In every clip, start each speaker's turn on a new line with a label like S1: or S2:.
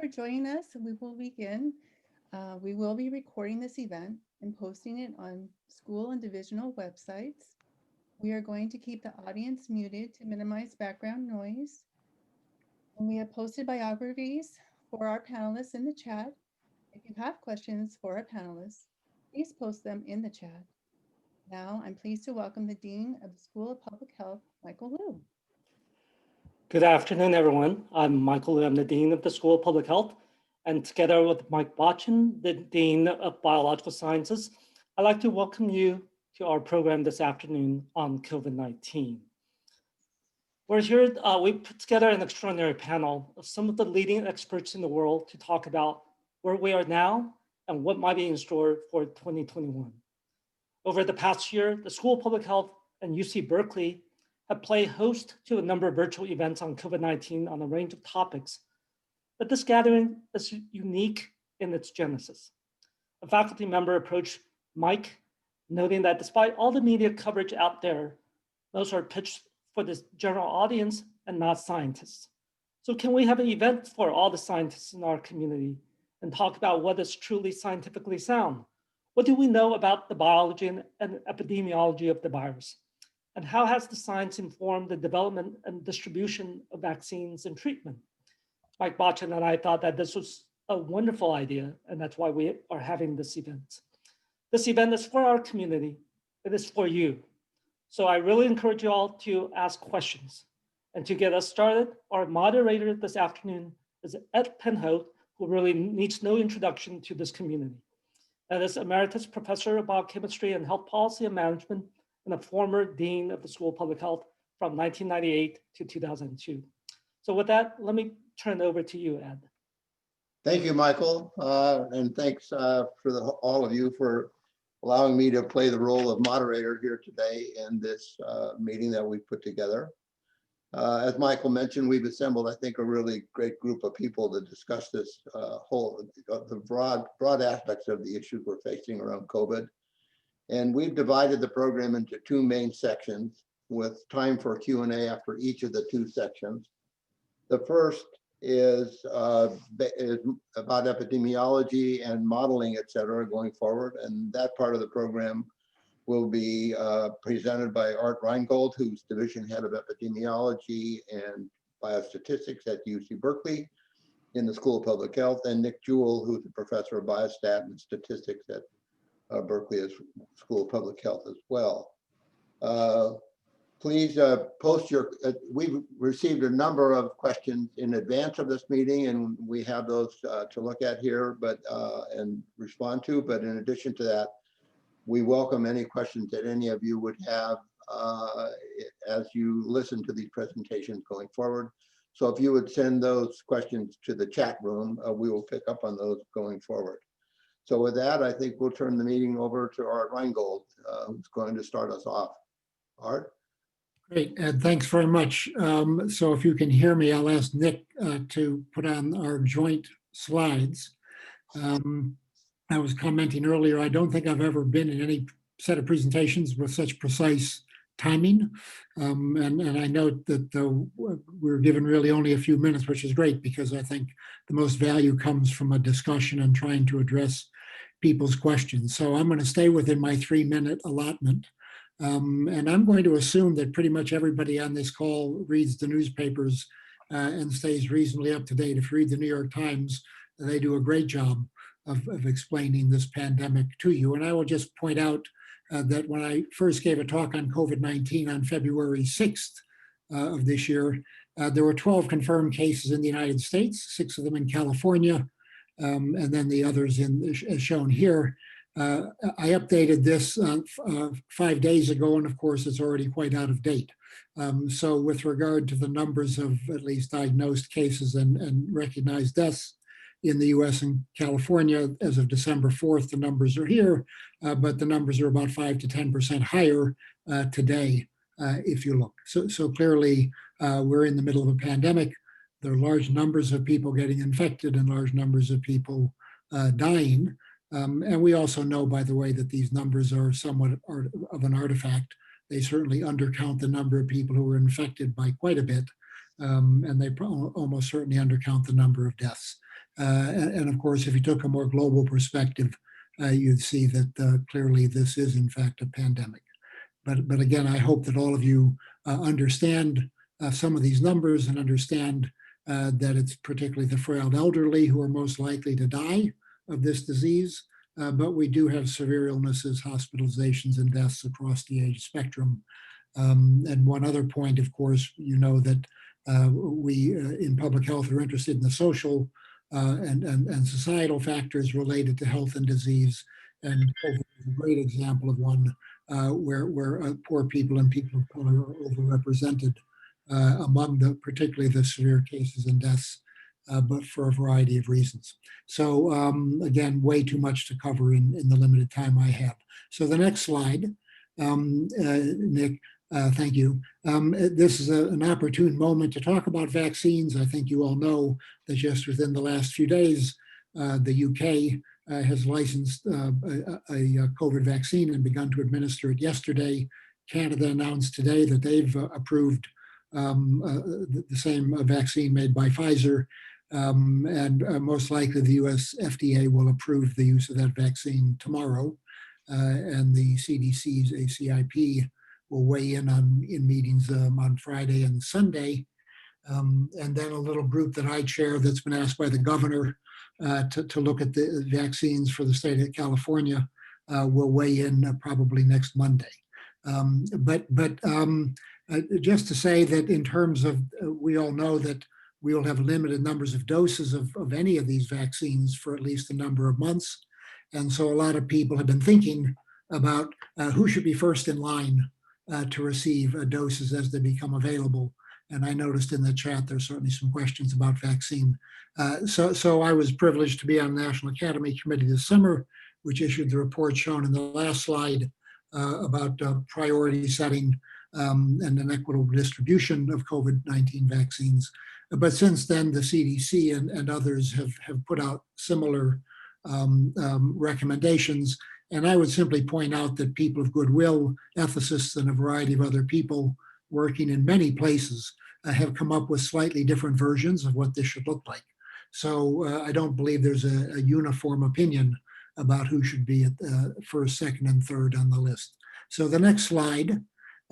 S1: for joining us. We will begin. We will be recording this event and posting it on school and divisional websites. We are going to keep the audience muted to minimize background noise. And we have posted biographies for our panelists in the chat. If you have questions for our panelists, please post them in the chat. Now, I'm pleased to welcome the Dean of the School of Public Health, Michael Liu.
S2: Good afternoon, everyone. I'm Michael Liu. I'm the Dean of the School of Public Health. And together with Mike Botchin, the Dean of Biological Sciences, I'd like to welcome you to our program this afternoon on COVID-19. We're here, we put together an extraordinary panel of some of the leading experts in the world to talk about where we are now and what might be in store for 2021. Over the past year, the School of Public Health and UC Berkeley have played host to a number of virtual events on COVID-19 on a range of topics. But this gathering is unique in its genesis. A faculty member approached Mike, noting that despite all the media coverage out there, those are pitched for the general audience and not scientists. So can we have an event for all the scientists in our community and talk about what is truly scientifically sound? What do we know about the biology and epidemiology of the virus? And how has the science informed the development and distribution of vaccines and treatment? Mike Botchin and I thought that this was a wonderful idea, and that's why we are having this event. This event is for our community. It is for you. So I really encourage you all to ask questions. And to get us started, our moderator this afternoon is Ed Penholt, who really needs no introduction to this community. Ed is Emeritus Professor of Biochemistry and Health Policy and Management and a former Dean of the School of Public Health from 1998 to 2002. So with that, let me turn it over to you, Ed.
S3: Thank you, Michael, and thanks for all of you for allowing me to play the role of moderator here today in this meeting that we put together. As Michael mentioned, we've assembled, I think, a really great group of people to discuss this the broad aspects of the issues we're facing around COVID. And we've divided the program into two main sections with time for Q&A after each of the two sections. The first is about epidemiology and modeling, et cetera, going forward. And that part of the program will be presented by Art Reingold, who's Division Head of Epidemiology and Biostatistics at UC Berkeley in the School of Public Health, and Nick Jewell, who's a Professor of Biostat and Statistics at Berkeley School of Public Health as well. Please post your, we've received a number of questions in advance of this meeting, and we have those to look at here and respond to. But in addition to that, we welcome any questions that any of you would have as you listen to these presentations going forward. So if you would send those questions to the chat room, we will pick up on those going forward. So with that, I think we'll turn the meeting over to Art Reingold, who's going to start us off. Art?
S4: Great, Ed, thanks very much. So if you can hear me, I'll ask Nick to put on our joint slides. I was commenting earlier, I don't think I've ever been in any set of presentations with such precise timing. And I note that we're given really only a few minutes, which is great because I think the most value comes from a discussion and trying to address people's questions. So I'm going to stay within my 3-minute allotment. And I'm going to assume that pretty much everybody on this call reads the newspapers and stays reasonably up to date. If you read the New York Times, they do a great job of explaining this pandemic to you. And I will just point out that when I first gave a talk on COVID-19 on February 6th of this year, there were 12 confirmed cases in the United States, 6 of them in California, and then the others as shown here. I updated this 5 days ago, and of course, it's already quite out of date. So with regard to the numbers of at least diagnosed cases and recognized deaths in the US and California, as of December 4th, the numbers are here, but the numbers are about 5 to 10% higher today, if you look. So clearly, we're in the middle of a pandemic. There are large numbers of people getting infected and large numbers of people dying. And we also know, by the way, that these numbers are somewhat of an artifact. They certainly undercount the number of people who were infected by quite a bit. and they almost certainly undercount the number of deaths. And of course, if you took a more global perspective, you'd see that clearly this is in fact a pandemic. But again, I hope that all of you understand some of these numbers and understand that it's particularly the frail elderly who are most likely to die of this disease. But we do have severe illnesses, hospitalizations, and deaths across the age spectrum. And one other point, of course, you know that we in public health are interested in the social and societal factors related to health and disease. And COVID is a great example of one where poor people and people of color are overrepresented among particularly the severe cases and deaths, but for a variety of reasons. So again, way too much to cover in the limited time I have. So the next slide, Nick, thank you. This is an opportune moment to talk about vaccines. I think you all know that just within the last few days, the UK has licensed a COVID vaccine and begun to administer it yesterday. Canada announced today that they've approved the same vaccine made by Pfizer. And most likely the US FDA will approve the use of that vaccine tomorrow. And the CDC's ACIP will weigh in meetings on Friday and Sunday. And then a little group that I chair that's been asked by the governor to look at the vaccines for the state of California will weigh in probably next Monday. Just to say that in terms of, we all know that we will have limited numbers of doses of any of these vaccines for at least a number of months. And so a lot of people have been thinking about who should be first in line to receive doses as they become available. And I noticed in the chat, there's certainly some questions about vaccine. So I was privileged to be on the National Academy Committee this summer, which issued the report shown in the last slide about priority setting and an equitable distribution of COVID-19 vaccines. But since then, the CDC and others have put out similar recommendations. And I would simply point out that people of goodwill, ethicists, and a variety of other people working in many places have come up with slightly different versions of what this should look like. So I don't believe there's a uniform opinion about who should be at first, second, and third on the list. So the next slide.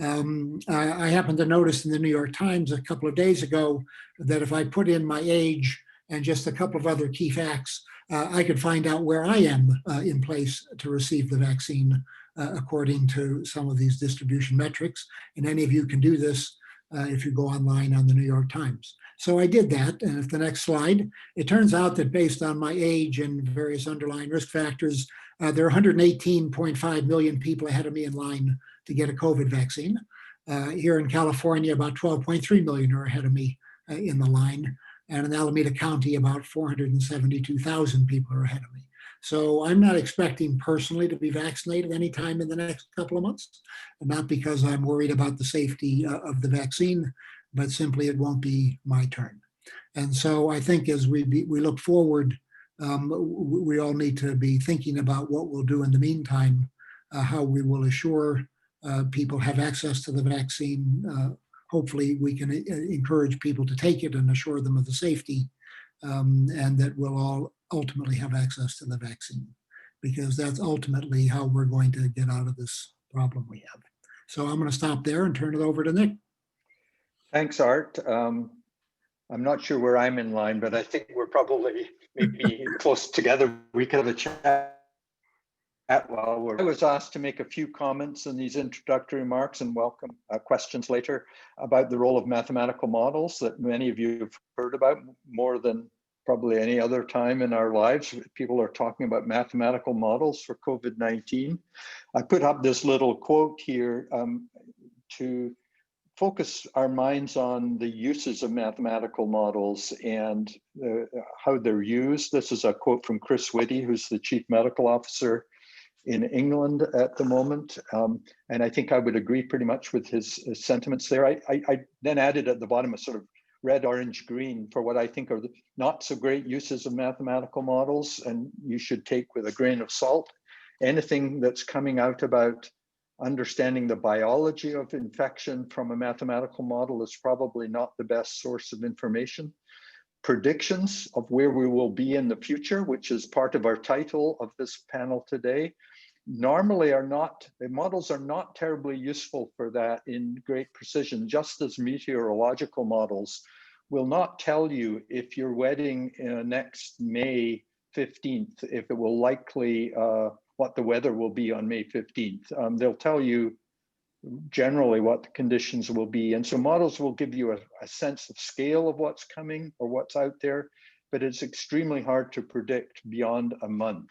S4: I happened to notice in the New York Times a couple of days ago that if I put in my age and just a couple of other key facts, I could find out where I am in place to receive the vaccine according to some of these distribution metrics. And any of you can do this if you go online on the New York Times. So I did that, and if the next slide, it turns out that based on my age and various underlying risk factors, there are 118.5 million people ahead of me in line to get a COVID vaccine. Here in California, about 12.3 million are ahead of me in the line. And in Alameda County, about 472,000 people are ahead of me. So I'm not expecting personally to be vaccinated anytime in the next couple of months, not because I'm worried about the safety of the vaccine, but simply it won't be my turn. And so I think as we look forward, we all need to be thinking about what we'll do in the meantime, how we will assure people have access to the vaccine. Hopefully we can encourage people to take it and assure them of the safety, and that we'll all ultimately have access to the vaccine, because that's ultimately how we're going to get out of this problem we have. So I'm going to stop there and turn it over to Nick.
S5: Thanks, Art. I'm not sure where I'm in line, but I think we're probably maybe close together. We could have a chat. Well, I was asked to make a few comments in these introductory remarks and welcome questions later about the role of mathematical models that many of you have heard about more than probably any other time in our lives. People are talking about mathematical models for COVID-19. I put up this little quote here to focus our minds on the uses of mathematical models and how they're used. This is a quote from Chris Whitty, who's the Chief Medical Officer in England at the moment. And I think I would agree pretty much with his sentiments there. I then added at the bottom a sort of red, orange, green for what I think are the not so great uses of mathematical models, and you should take with a grain of salt. Anything that's coming out about understanding the biology of infection from a mathematical model is probably not the best source of information. Predictions of where we will be in the future, which is part of our title of this panel today, normally the models are not terribly useful for that in great precision, just as meteorological models will not tell you if your wedding next May 15th, if it will likely, what the weather will be on May 15th. They'll tell you generally what the conditions will be. And so models will give you a sense of scale of what's coming or what's out there, but it's extremely hard to predict beyond a month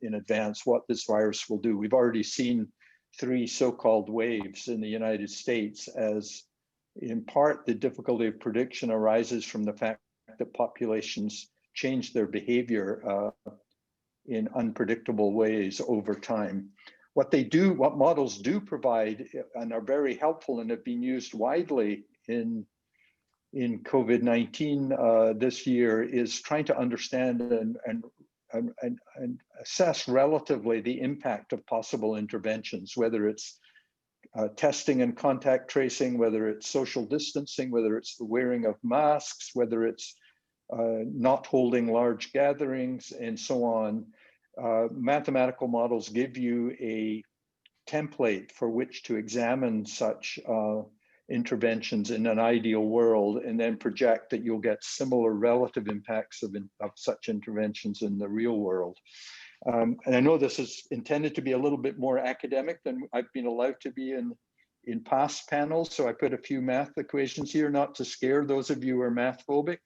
S5: in advance what this virus will do. We've already seen 3 so-called waves in the United States, as in part the difficulty of prediction arises from the fact that populations change their behavior in unpredictable ways over time. What models do provide and are very helpful and have been used widely in COVID-19 this year is trying to understand and assess relatively the impact of possible interventions, whether it's testing and contact tracing, whether it's social distancing, whether it's the wearing of masks, whether it's not holding large gatherings, and so on. Mathematical models give you a template for which to examine such interventions in an ideal world, and then project that you'll get similar relative impacts of such interventions in the real world. And I know this is intended to be a little bit more academic than I've been allowed to be in past panels, so I put a few math equations here, not to scare those of you who are math phobic.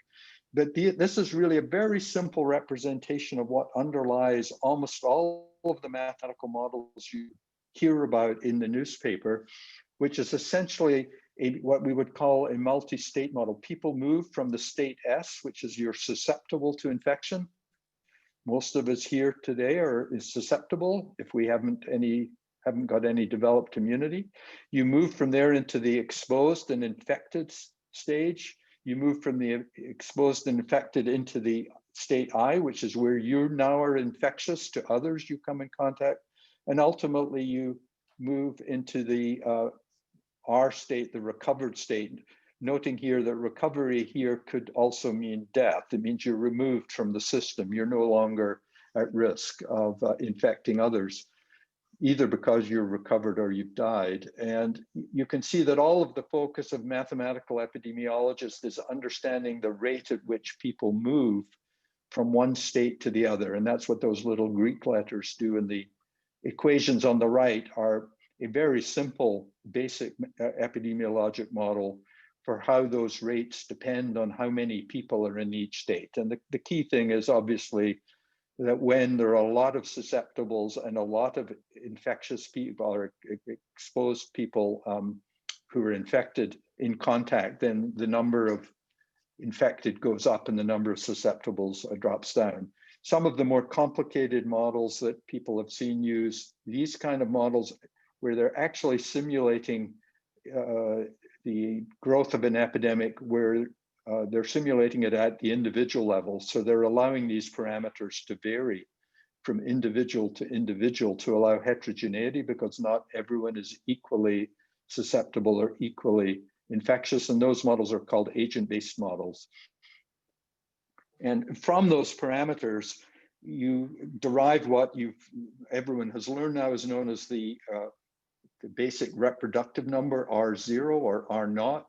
S5: But this is really a very simple representation of what underlies almost all of the mathematical models you hear about in the newspaper, which is essentially what we would call a multi-state model. People move from the state S, which is you're susceptible to infection. Most of us here today are susceptible if we haven't got any developed immunity. You move from there into the exposed and infected stage. You move from the exposed and infected into the state I, which is where you now are infectious to others you come in contact. And ultimately you move into the R state, the recovered state, noting here that recovery here could also mean death. It means you're removed from the system. You're no longer at risk of infecting others, either because you're recovered or you've died. And you can see that all of the focus of mathematical epidemiologists is understanding the rate at which people move from one state to the other. And that's what those little Greek letters do. And the equations on the right are a very simple, basic epidemiologic model for how those rates depend on how many people are in each state. And the key thing is obviously that when there are a lot of susceptibles and a lot of infectious people or exposed people who are infected in contact, then the number of infected goes up and the number of susceptibles drops down. Some of the more complicated models that people have seen use these kind of models where they're actually simulating the growth of an epidemic, where they're simulating it at the individual level. So they're allowing these parameters to vary from individual to allow heterogeneity, because not everyone is equally susceptible or equally infectious. And those models are called agent-based models. And from those parameters, you derive what everyone has learned now is known as the basic reproductive number, R0 or R0.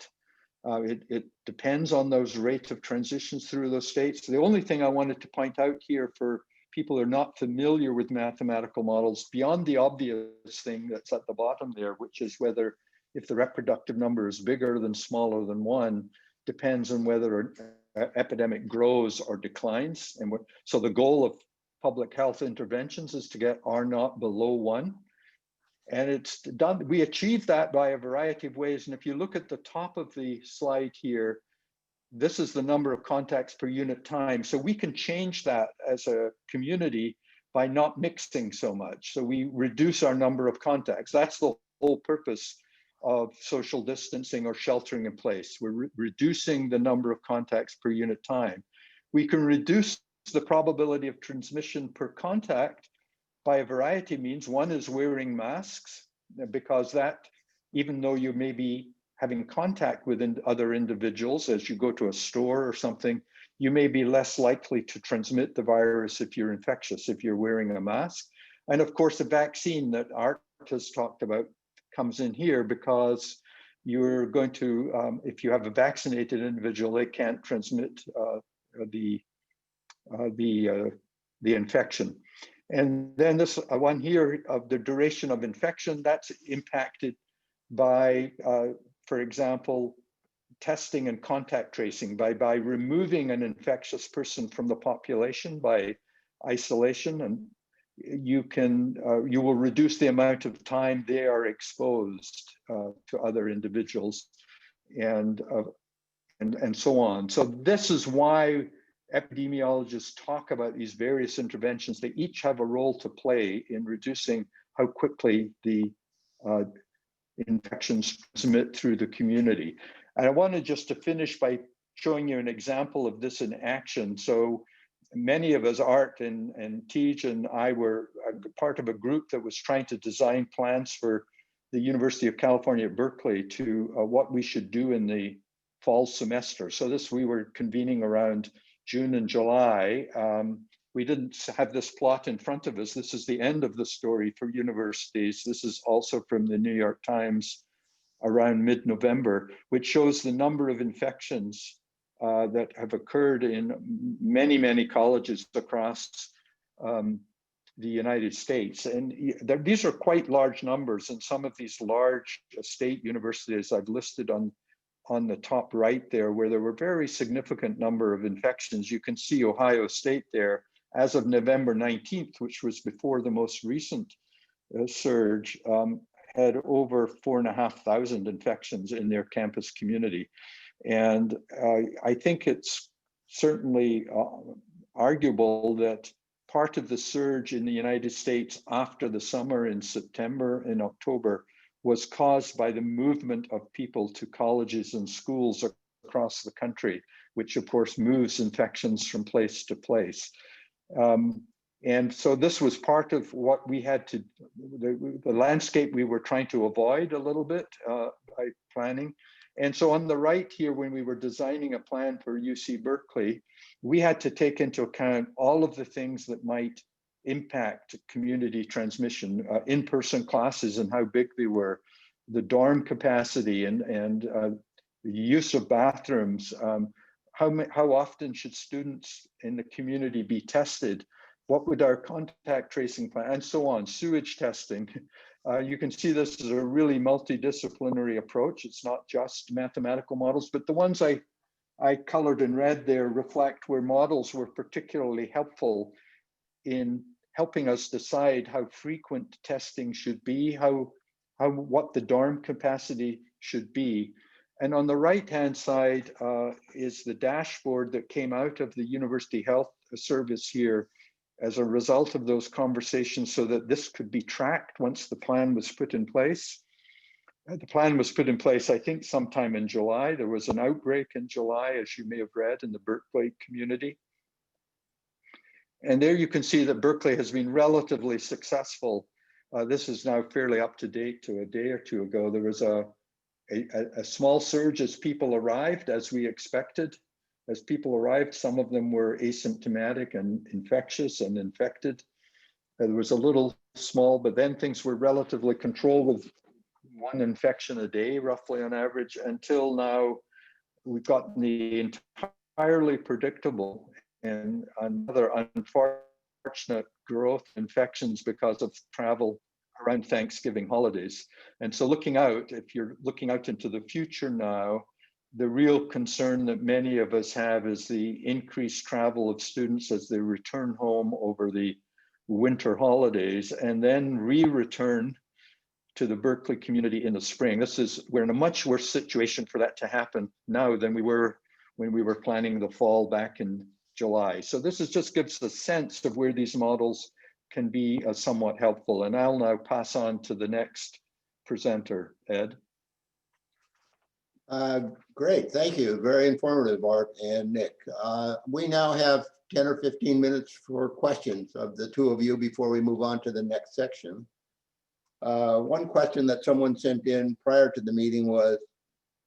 S5: It depends on those rates of transitions through those states. The only thing I wanted to point out here for people who are not familiar with mathematical models, beyond the obvious thing that's at the bottom there, which is whether if the reproductive number is bigger than smaller than 1, depends on whether an epidemic grows or declines. And so the goal of public health interventions is to get R0 below 1. And it's done. We achieve that by a variety of ways. And if you look at the top of the slide here, this is the number of contacts per unit time. So we can change that as a community by not mixing so much. So we reduce our number of contacts. That's the whole purpose of social distancing or sheltering in place. We're reducing the number of contacts per unit time. We can reduce the probability of transmission per contact by a variety of means. One is wearing masks. because that, even though you may be having contact with other individuals as you go to a store or something, you may be less likely to transmit the virus if you're infectious, if you're wearing a mask. And of course, the vaccine that Art has talked about comes in here, because you're going to, if you have a vaccinated individual, they can't transmit the infection. And then this one here of the duration of infection, that's impacted by, for example, testing and contact tracing, by removing an infectious person from the population by isolation, and you will reduce the amount of time they are exposed to other individuals, and so on. So this is why epidemiologists talk about these various interventions. They each have a role to play in reducing how quickly the infections transmit through the community. And I wanted just to finish by showing you an example of this in action. So many of us, Art and Tej and I, were part of a group that was trying to design plans for the University of California at Berkeley to what we should do in the fall semester. So this, we were convening around June and July. We didn't have this plot in front of us. This is the end of the story for universities. This is also from the New York Times around mid-November, which shows the number of infections that have occurred in many, many colleges across the United States. And these are quite large numbers. And some of these large state universities I've listed on the top right there, where there were very significant number of infections. You can see Ohio State there as of November 19th, which was before the most recent surge, had over 4,500 infections in their campus community. And I think it's certainly arguable that part of the surge in the United States after the summer in September and October was caused by the movement of people to colleges and schools across the country, which of course moves infections from place to place. And so this was part of what we had to, the landscape we were trying to avoid a little bit by planning. And so on the right here, when we were designing a plan for UC Berkeley, we had to take into account all of the things that might impact community transmission, in-person classes and how big they were, the dorm capacity and the use of bathrooms, how often should students in the community be tested, what would our contact tracing plan, and so on, sewage testing. You can see this is a really multidisciplinary approach. It's not just mathematical models, but the ones I colored in red there reflect where models were particularly helpful in helping us decide how frequent testing should be, what the dorm capacity should be. And on the right-hand side is the dashboard that came out of the University Health Service here as a result of those conversations, so that this could be tracked once the plan was put in place. The plan was put in place, I think, sometime in July. There was an outbreak in July, as you may have read, in the Berkeley community. And there you can see that Berkeley has been relatively successful. This is now fairly up to date to a day or two ago. There was a small surge as people arrived, as we expected. As people arrived, some of them were asymptomatic and infectious and infected. There was a little small, but then things were relatively controlled with one infection a day, roughly on average, until now we've got the entirely predictable and another unfortunate growth infections because of travel around Thanksgiving holidays. And so looking out, if you're looking out into the future now, the real concern that many of us have is the increased travel of students as they return home over the winter holidays and then return to the Berkeley community in the spring. We're in a much worse situation for that to happen now than we were when we were planning the fall back in July. So this just gives a sense of where these models can be somewhat helpful. And I'll now pass on to the next presenter, Ed.
S3: Great, thank you. Very informative, Art and Nick. We now have 10 or 15 minutes for questions of the two of you before we move on to the next section. One question that someone sent in prior to the meeting was,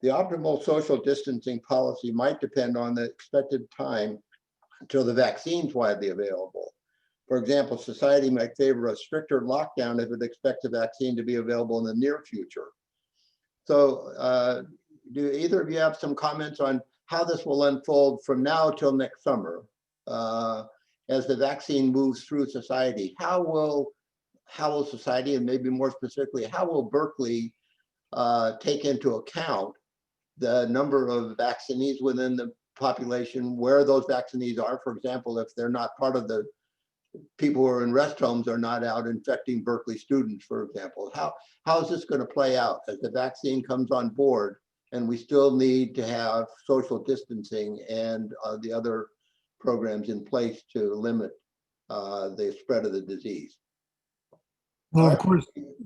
S3: the optimal social distancing policy might depend on the expected time until the vaccine is widely available. For example, society might favor a stricter lockdown if it expects a vaccine to be available in the near future. So do either of you have some comments on how this will unfold from now till next summer as the vaccine moves through society? How will society, and maybe more specifically, how will Berkeley take into account the number of vaccinees within the population, where those vaccinees are? For example, if they're not part of the people who are in rest homes are not out infecting Berkeley students, for example. How is this going to play out as the vaccine comes on board and we still need to have social distancing and the other programs in place to limit the spread of the disease?
S4: Well, of course,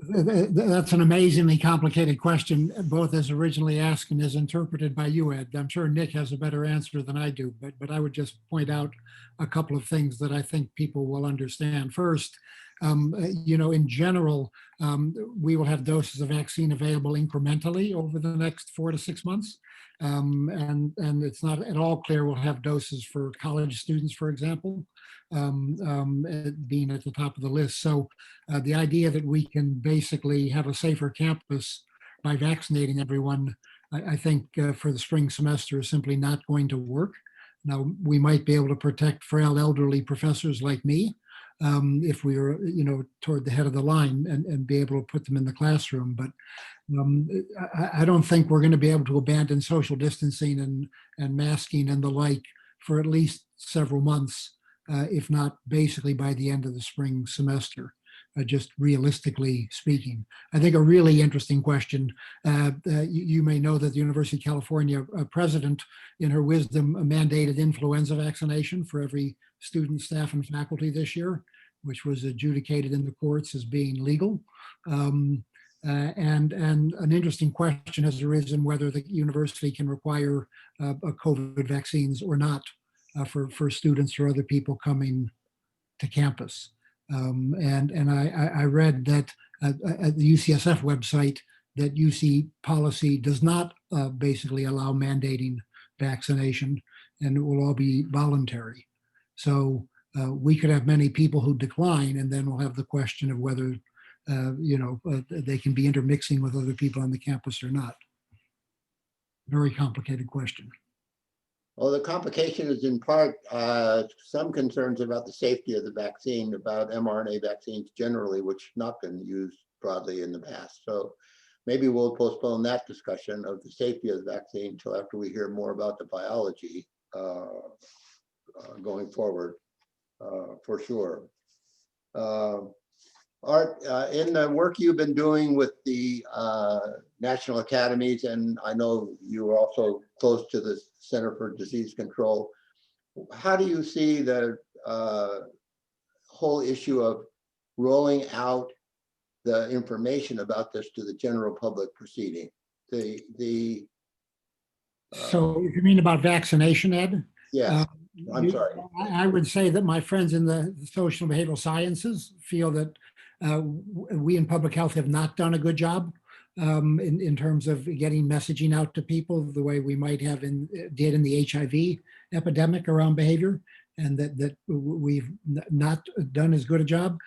S4: that's an amazingly complicated question, both as originally asked and as interpreted by you, Ed. I'm sure Nick has a better answer than I do, but I would just point out a couple of things that I think people will understand. First, in general, we will have doses of vaccine available incrementally over the next 4 to 6 months. And it's not at all clear we'll have doses for college students, for example, being at the top of the list. So the idea that we can basically have a safer campus by vaccinating everyone, I think for the spring semester is simply not going to work. Now, we might be able to protect frail elderly professors like me if we were, toward the head of the line and be able to put them in the classroom. But I don't think we're going to be able to abandon social distancing and masking and the like for at least several months, if not basically by the end of the spring semester. Just realistically speaking. I think a really interesting question, you may know that the University of California president, in her wisdom, mandated influenza vaccination for every student, staff, and faculty this year, which was adjudicated in the courts as being legal. And an interesting question has arisen whether the university can require COVID vaccines or not for students or other people coming to campus. And I read that at the UCSF website that UC policy does not basically allow mandating vaccination, and it will all be voluntary. So we could have many people who decline, and then we'll have the question of whether they can be intermixing with other people on the campus or not. Very complicated question.
S3: Well, the complication is in part some concerns about the safety of the vaccine, about mRNA vaccines generally, which have not been used broadly in the past. So maybe we'll postpone that discussion of the safety of the vaccine until after we hear more about the biology going forward, for sure. Art, in the work you've been doing with the national academies, and I know you are also close to the Center for Disease Control, how do you see the whole issue of rolling out the information about this to the general public proceeding?
S4: So if you mean about vaccination, Ed?
S3: Yes, I'm sorry.
S4: I would say that my friends in the social and behavioral sciences feel that we in public health have not done a good job in terms of getting messaging out to people the way we might have did in the HIV epidemic around behavior, and that we've not done as good a job.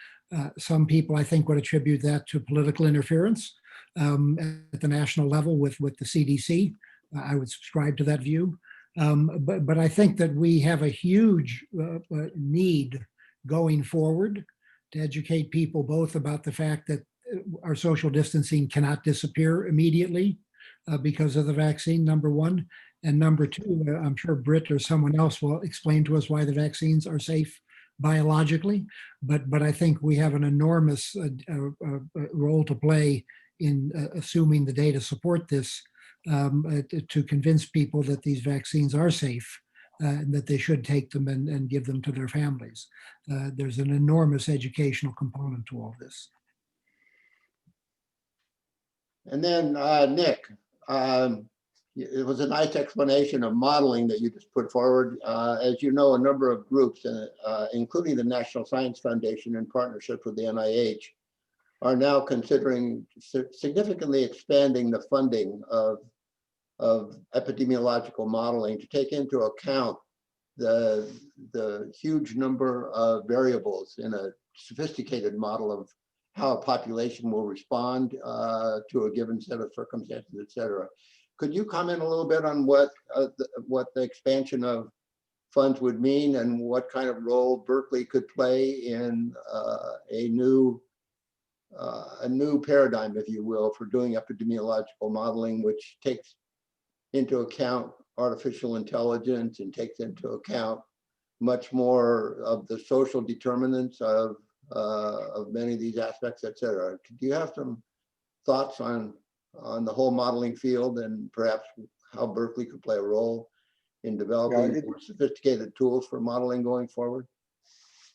S4: Some people, I think, would attribute that to political interference at the national level with the CDC. I would subscribe to that view. But I think that we have a huge need going forward to educate people both about the fact that our social distancing cannot disappear immediately because of the vaccine, number one. And number two, I'm sure Britt or someone else will explain to us why the vaccines are safe biologically. But I think we have an enormous role to play in assuming the data support this, to convince people that these vaccines are safe and that they should take them and give them to their families. There's an enormous educational component to all this.
S3: And then Nick, it was a nice explanation of modeling that you just put forward. As you know, a number of groups, including the National Science Foundation in partnership with the NIH, are now considering significantly expanding the funding of epidemiological modeling to take into account the huge number of variables in a sophisticated model of how a population will respond to a given set of circumstances, et cetera. Could you comment a little bit on what the expansion of funds would mean and what kind of role Berkeley could play in a new paradigm, if you will, for doing epidemiological modeling, which takes into account artificial intelligence and takes into account much more of the social determinants of many of these aspects, et cetera. Do you have some thoughts on the whole modeling field and perhaps how Berkeley could play a role in developing more sophisticated tools for modeling going forward?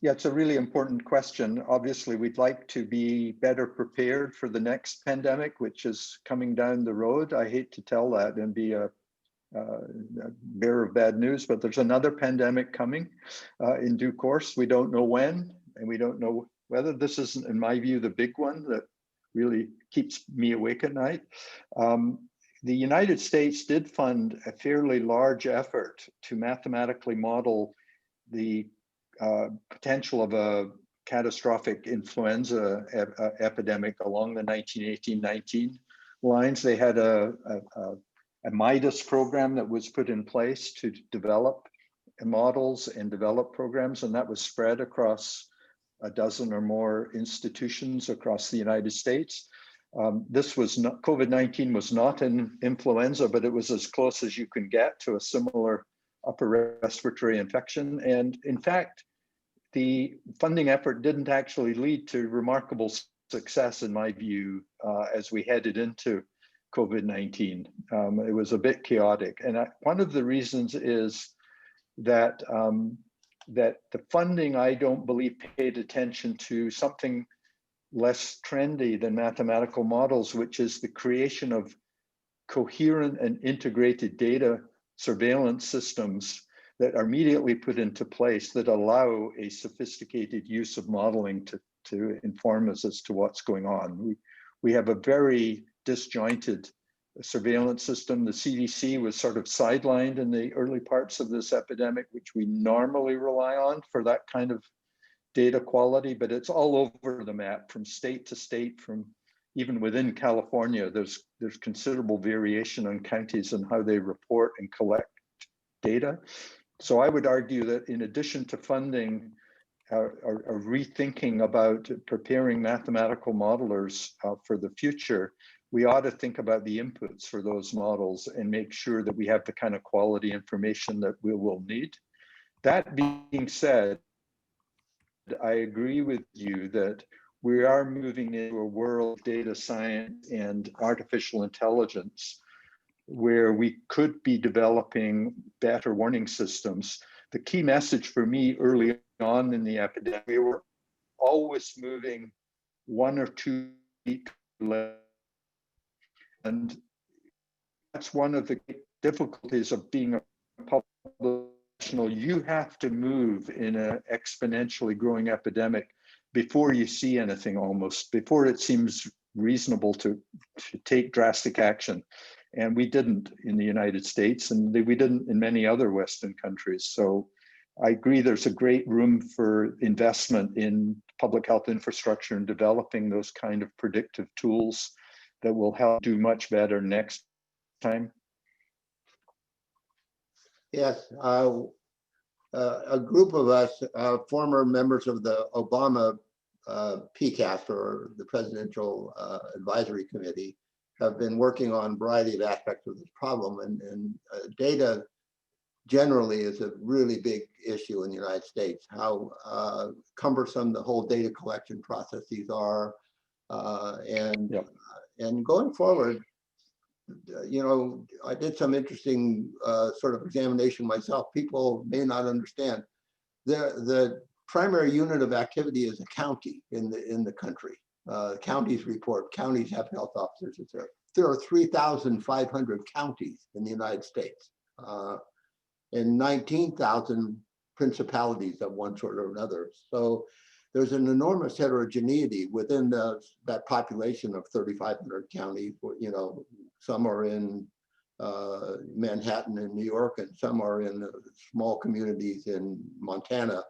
S5: Yeah, it's a really important question. Obviously, we'd like to be better prepared for the next pandemic, which is coming down the road. I hate to tell that and be a bearer of bad news, but there's another pandemic coming in due course. We don't know when, and we don't know whether. This is, in my view, the big one that really keeps me awake at night. The United States did fund a fairly large effort to mathematically model the potential of a catastrophic influenza epidemic along the 1918-19 lines. They had a MIDAS program that was put in place to develop models and develop programs, and that was spread across a dozen or more institutions across the United States. This was not, COVID-19 was not an influenza, but it was as close as you can get to a similar upper respiratory infection. And in fact, the funding effort didn't actually lead to remarkable success, in my view, as we headed into COVID-19. It was a bit chaotic. And one of the reasons is that, that the funding, I don't believe, paid attention to something less trendy than mathematical models, which is the creation of coherent and integrated data surveillance systems that are immediately put into place that allow a sophisticated use of modeling to inform us as to what's going on. We have a very disjointed surveillance system. The CDC was sort of sidelined in the early parts of this epidemic, which we normally rely on for that kind of data quality, but it's all over the map from state to state, from even within California, there's considerable variation on counties and how they report and collect data. So I would argue that in addition to funding, or rethinking about preparing mathematical modelers for the future, we ought to think about the inputs for those models and make sure that we have the kind of quality information that we will need. That being said, I agree with you that we are moving into a world of data science and artificial intelligence where we could be developing better warning systems. The key message for me early on in the epidemic, we were always moving 1 or 2 feet left. And that's one of the difficulties of being a public professional. You have to move in an exponentially growing epidemic before you see anything, almost before it seems reasonable to take drastic action. And we didn't in the United States, and we didn't in many other Western countries. So I agree there's a great room for investment in public health infrastructure and developing those kind of predictive tools that will help do much better next time.
S3: Yes, a group of us, former members of the Obama PCAST, or the Presidential Advisory Committee, have been working on a variety of aspects of this problem, and data generally is a really big issue in the United States. How cumbersome the whole data collection processes are, and going forward, you know, I did some interesting sort of examination myself. People may not understand. The primary unit of activity is a county in the country. Counties report, counties have health officers, etc. There are 3,500 counties in the United States, and 19,000 principalities of one sort or another. So there's an enormous heterogeneity within that population of 3,500 counties. You know, some are in Manhattan in New York, and some are in small communities in Montana.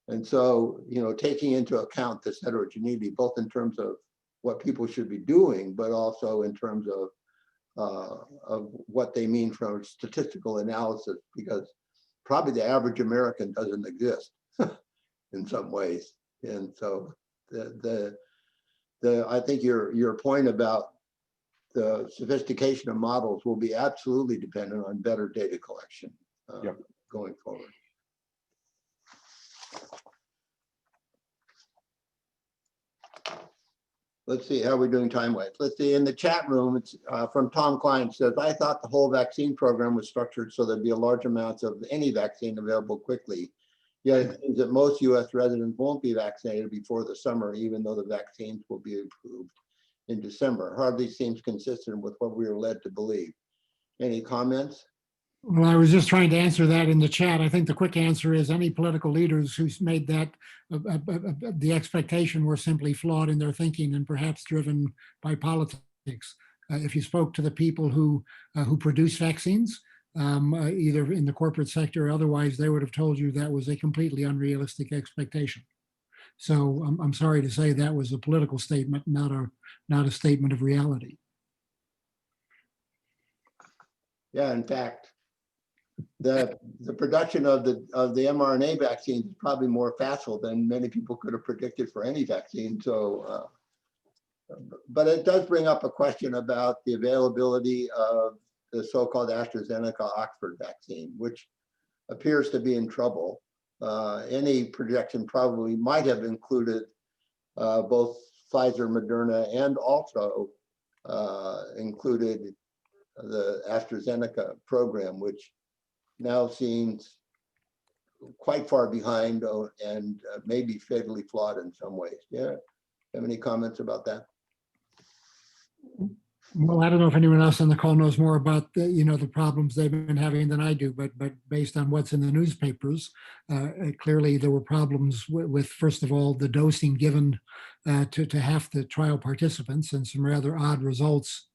S3: And so, you know, taking into account this heterogeneity, both in terms of what people should be doing, but also in terms of what they mean from statistical analysis, because probably the average American doesn't exist in some ways. And so I think your point about the sophistication of models will be absolutely dependent on better data collection going forward. Let's see, how are we doing time-wise? Let's see, in the chat room, it's from Tom Klein, says, I thought the whole vaccine program was structured so there'd be a large amounts of any vaccine available quickly. Yet it seems that most US residents won't be vaccinated before the summer, even though the vaccines will be approved in December. Hardly seems consistent with what we were led to believe. Any comments?
S4: Well, I was just trying to answer that in the chat. I think the quick answer is any political leaders who's made that the expectation were simply flawed in their thinking and perhaps driven by politics. If you spoke to the people who produce vaccines, either in the corporate sector or otherwise, they would have told you that was a completely unrealistic expectation. So I'm sorry to say that was a political statement, not a statement of reality.
S3: Yeah, in fact, the production of the mRNA vaccine is probably more facile than many people could have predicted for any vaccine. So, but it does bring up a question about the availability of the so-called AstraZeneca Oxford vaccine, which appears to be in trouble. Any projection probably might have included both Pfizer, Moderna, and also included the AstraZeneca program, which now seems quite far behind and maybe fatally flawed in some ways. Yeah, have any comments about that?
S4: Well, I don't know if anyone else on the call knows more about the problems they've been having than I do, but based on what's in the newspapers, clearly there were problems with first of all the dosing given to half the trial participants, and some rather odd results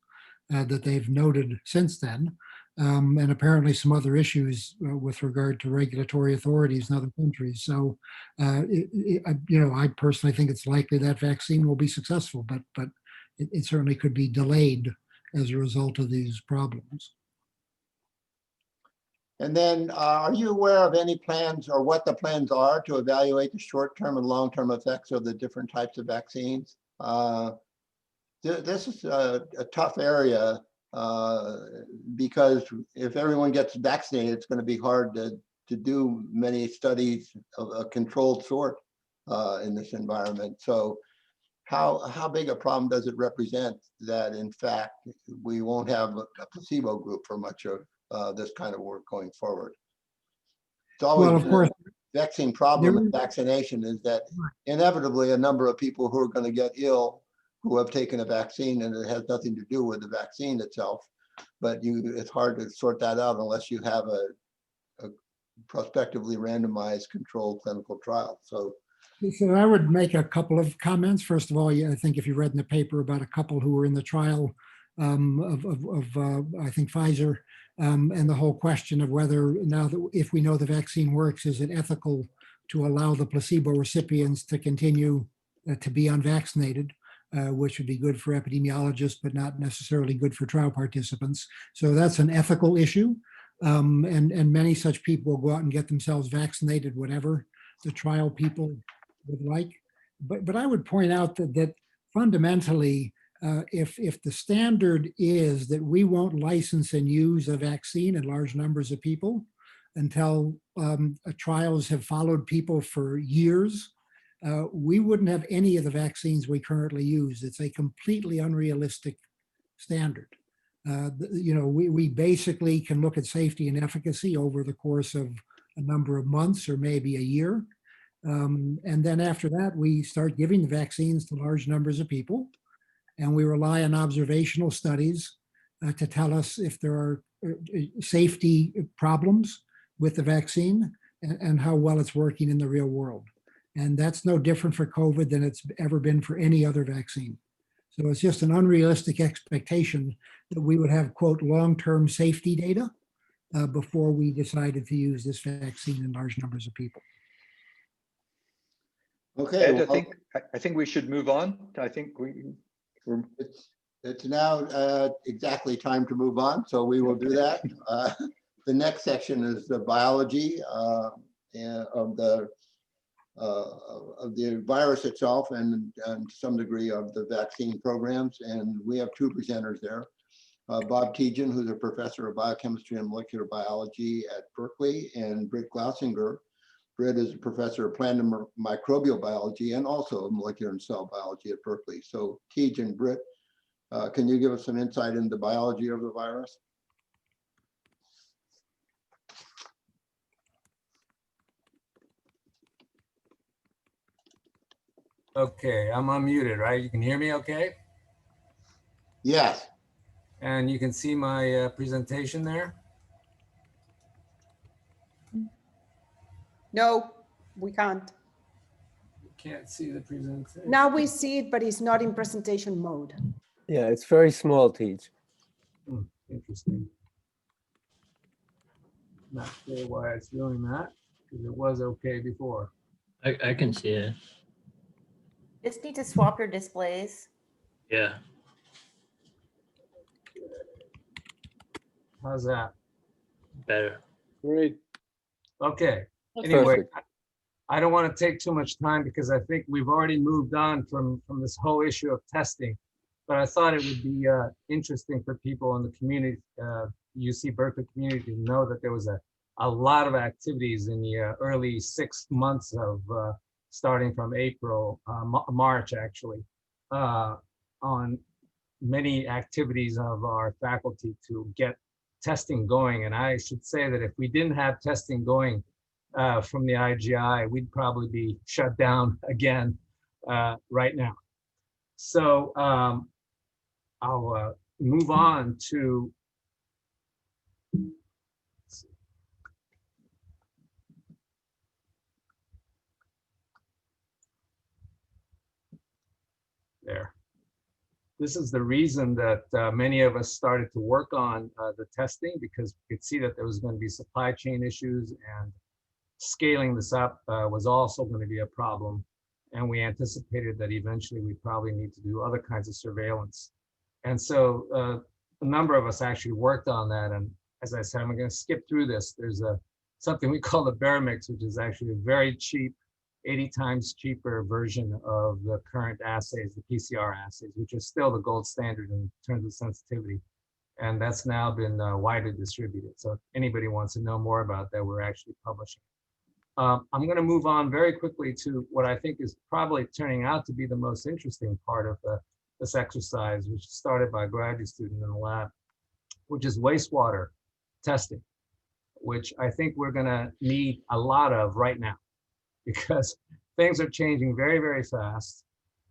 S4: that they've noted since then, and apparently some other issues with regard to regulatory authorities in other countries. So, I personally think it's likely that vaccine will be successful, but it certainly could be delayed as a result of these problems.
S3: And then are you aware of any plans or what the plans are to evaluate the short-term and long-term effects of the different types of vaccines? This is a tough area because if everyone gets vaccinated, it's going to be hard to do many studies of a controlled sort in this environment. So how big a problem does it represent that in fact we won't have a placebo group for much of this kind of work going forward? It's always, well, of course, vaccine problem with vaccination is that inevitably a number of people who are going to get ill who have taken a vaccine, and it has nothing to do with the vaccine itself, but it's hard to sort that out unless you have a prospectively randomized controlled clinical trial. So
S4: I would make a couple of comments. First of all, I think if you read in the paper about a couple who were in the trial of I think Pfizer, and the whole question of whether now that if we know the vaccine works, is it ethical to allow the placebo recipients to continue to be unvaccinated, which would be good for epidemiologists, but not necessarily good for trial participants. So that's an ethical issue. And many such people will go out and get themselves vaccinated, whatever the trial people would like. But I would point out that fundamentally, if the standard is that we won't license and use a vaccine in large numbers of people until trials have followed people for years, we wouldn't have any of the vaccines we currently use. It's a completely unrealistic standard. We basically can look at safety and efficacy over the course of a number of months or maybe a year. And then after that, we start giving the vaccines to large numbers of people. And we rely on observational studies to tell us if there are safety problems with the vaccine and how well it's working in the real world. And that's no different for COVID than it's ever been for any other vaccine. So it's just an unrealistic expectation that we would have, quote, long-term safety data before we decided to use this vaccine in large numbers of people.
S3: Okay,
S5: Ed,
S3: well,
S5: I think we should move on. I think we're
S3: it's now exactly time to move on, so we will do that. The next section is the biology of the virus itself and to some degree of the vaccine programs. And we have two presenters there. Bob Tejan, who's a professor of biochemistry and molecular biology at Berkeley, and Britt Glausinger. Britt is a professor of plant and microbial biology and also molecular and cell biology at Berkeley. So Tejan, Britt, can you give us some insight into the biology of the virus?
S6: Okay, I'm unmuted, right? You can hear me okay?
S3: Yes.
S6: And you can see my presentation there?
S7: No, we can't.
S6: You can't see the presentation.
S7: Now we see it, but it's not in presentation mode.
S8: Yeah, it's very small, Teach.
S6: Interesting. Not sure why it's doing that, because it was okay before.
S9: I can see it.
S10: Just need to swap your displays.
S9: Yeah.
S6: How's that?
S9: Better.
S8: Great.
S6: Okay, anyway,
S8: Perfect.
S6: I don't want to take too much time because I think we've already moved on from this whole issue of testing. But I thought it would be interesting for people in the community, UC Berkeley community, to know that there was a lot of activities in the early 6 months of starting from April, March actually, on many activities of our faculty to get testing going. And I should say that if we didn't have testing going from the IGI, we'd probably be shut down again right now. So I'll move on to there. This is the reason that many of us started to work on the testing, because we could see that there was going to be supply chain issues, and scaling this up was also going to be a problem. And we anticipated that eventually we probably need to do other kinds of surveillance. And so a number of us actually worked on that. And as I said, I'm going to skip through this. There's something we call the Bear Mix, which is actually a very cheap, 80 times cheaper version of the current assays, the PCR assays, which is still the gold standard in terms of sensitivity. And that's now been widely distributed. So if anybody wants to know more about that, we're actually publishing. I'm going to move on very quickly to what I think is probably turning out to be the most interesting part of this exercise, which started by a graduate student in the lab, which is wastewater testing, which I think we're going to need a lot of right now, because things are changing very, very fast.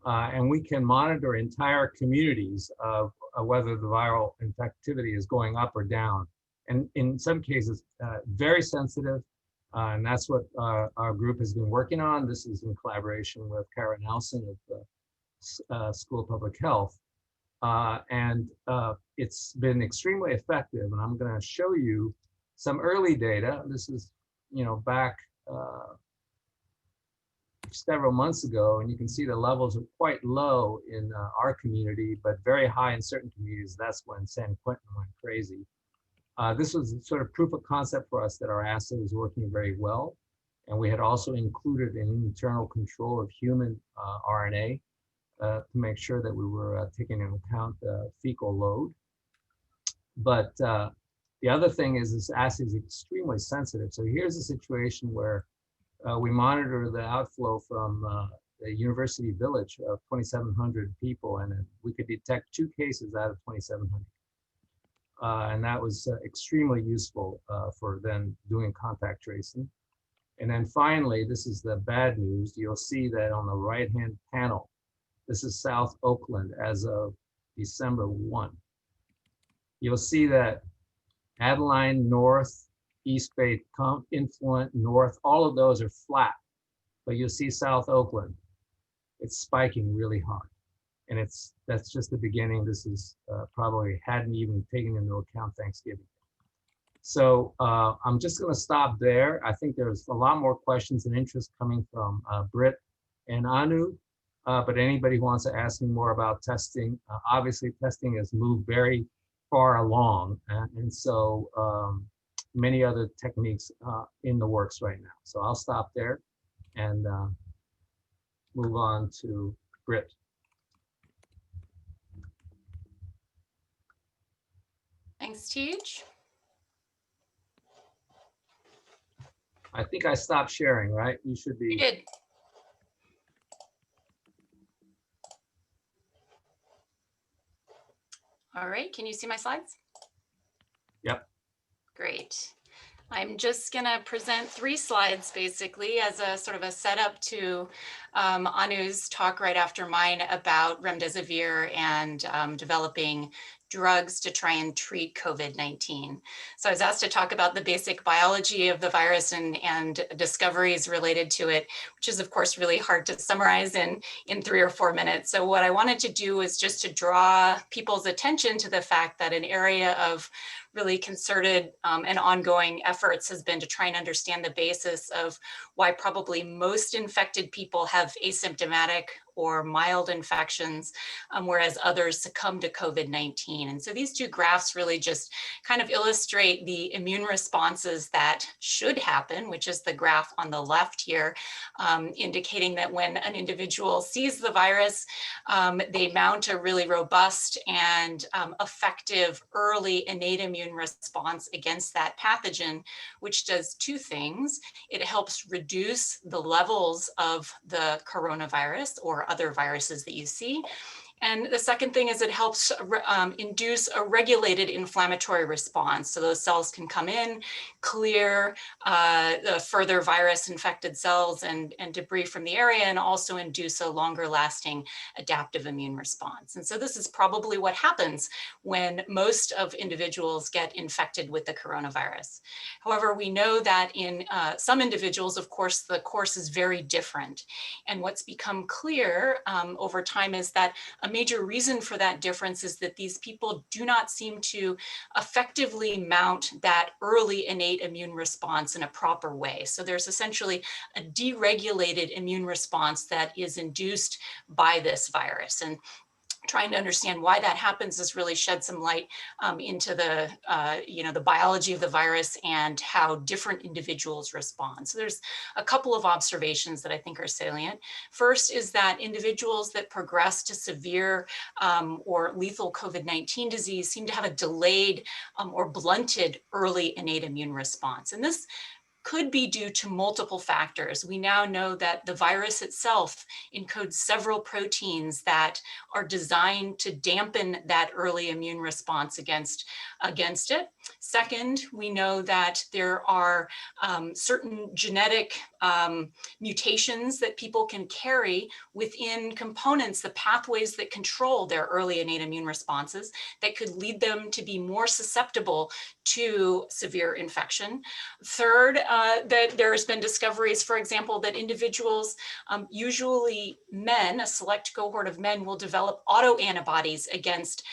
S6: And we can monitor entire communities of whether the viral infectivity is going up or down. And in some cases, very sensitive. And that's what our group has been working on. This is in collaboration with Kara Nelson of the School of Public Health. And it's been extremely effective. And I'm going to show you some early data. This is, back several months ago, and you can see the levels are quite low in our community, but very high in certain communities. That's when San Quentin went crazy. This was sort of proof of concept for us that our assay was working very well. And we had also included an internal control of human RNA to make sure that we were taking into account the fecal load. But the other thing is this assay is extremely sensitive. So here's a situation where we monitor the outflow from the university village of 2,700 people, and we could detect 2 cases out of 2,700. And that was extremely useful for then doing contact tracing. And then finally, this is the bad news. You'll see that on the right-hand panel, this is South Oakland as of December 1. You'll see that Adeline North, East Bay, Influent North, all of those are flat. but you'll see South Oakland, it's spiking really hard. And that's just the beginning. This is probably hadn't even taken into account Thanksgiving. So I'm just going to stop there. I think there's a lot more questions and interest coming from Britt and Anu, but anybody who wants to ask me more about testing, obviously testing has moved very far along, and so many other techniques in the works right now. So I'll stop there and move on to Britt.
S11: Thanks, Teach.
S6: I think I stopped sharing, right? You should be.
S11: You did. All right, can you see my slides?
S6: Yep.
S11: Great. I'm just going to present 3 slides basically as a sort of a setup to Anu's talk right after mine about remdesivir and developing drugs to try and treat COVID-19. So I was asked to talk about the basic biology of the virus and discoveries related to it, which is of course really hard to summarize in 3 or 4 minutes. So what I wanted to do is just to draw people's attention to the fact that an area of really concerted and ongoing efforts has been to try and understand the basis of why probably most infected people have asymptomatic or mild infections, whereas others succumb to COVID-19. And so these 2 graphs really just kind of illustrate the immune responses that should happen, which is the graph on the left here, indicating that when an individual sees the virus, they mount a really robust and effective early innate immune response against that pathogen, which does 2 things. It helps reduce the levels of the coronavirus or other viruses that you see. And the second thing is it helps induce a regulated inflammatory response. So those cells can come in, clear the further virus infected cells and debris from the area, and also induce a longer lasting adaptive immune response. And so this is probably what happens when most of individuals get infected with the coronavirus. However, we know that in some individuals, of course, the course is very different. And what's become clear over time is that a major reason for that difference is that these people do not seem to effectively mount that early innate immune response in a proper way. So there's essentially a deregulated immune response that is induced by this virus. And trying to understand why that happens has really shed some light into the, the biology of the virus and how different individuals respond. So there's a couple of observations that I think are salient. First is that individuals that progress to severe or lethal COVID-19 disease seem to have a delayed or blunted early innate immune response. And this could be due to multiple factors. We now know that the virus itself encodes several proteins that are designed to dampen that early immune response against it. Second, we know that there are certain genetic mutations that people can carry within components, the pathways that control their early innate immune responses that could lead them to be more susceptible to severe infection. Third, that there has been discoveries, for example, that individuals, usually men, a select cohort of men, will develop autoantibodies against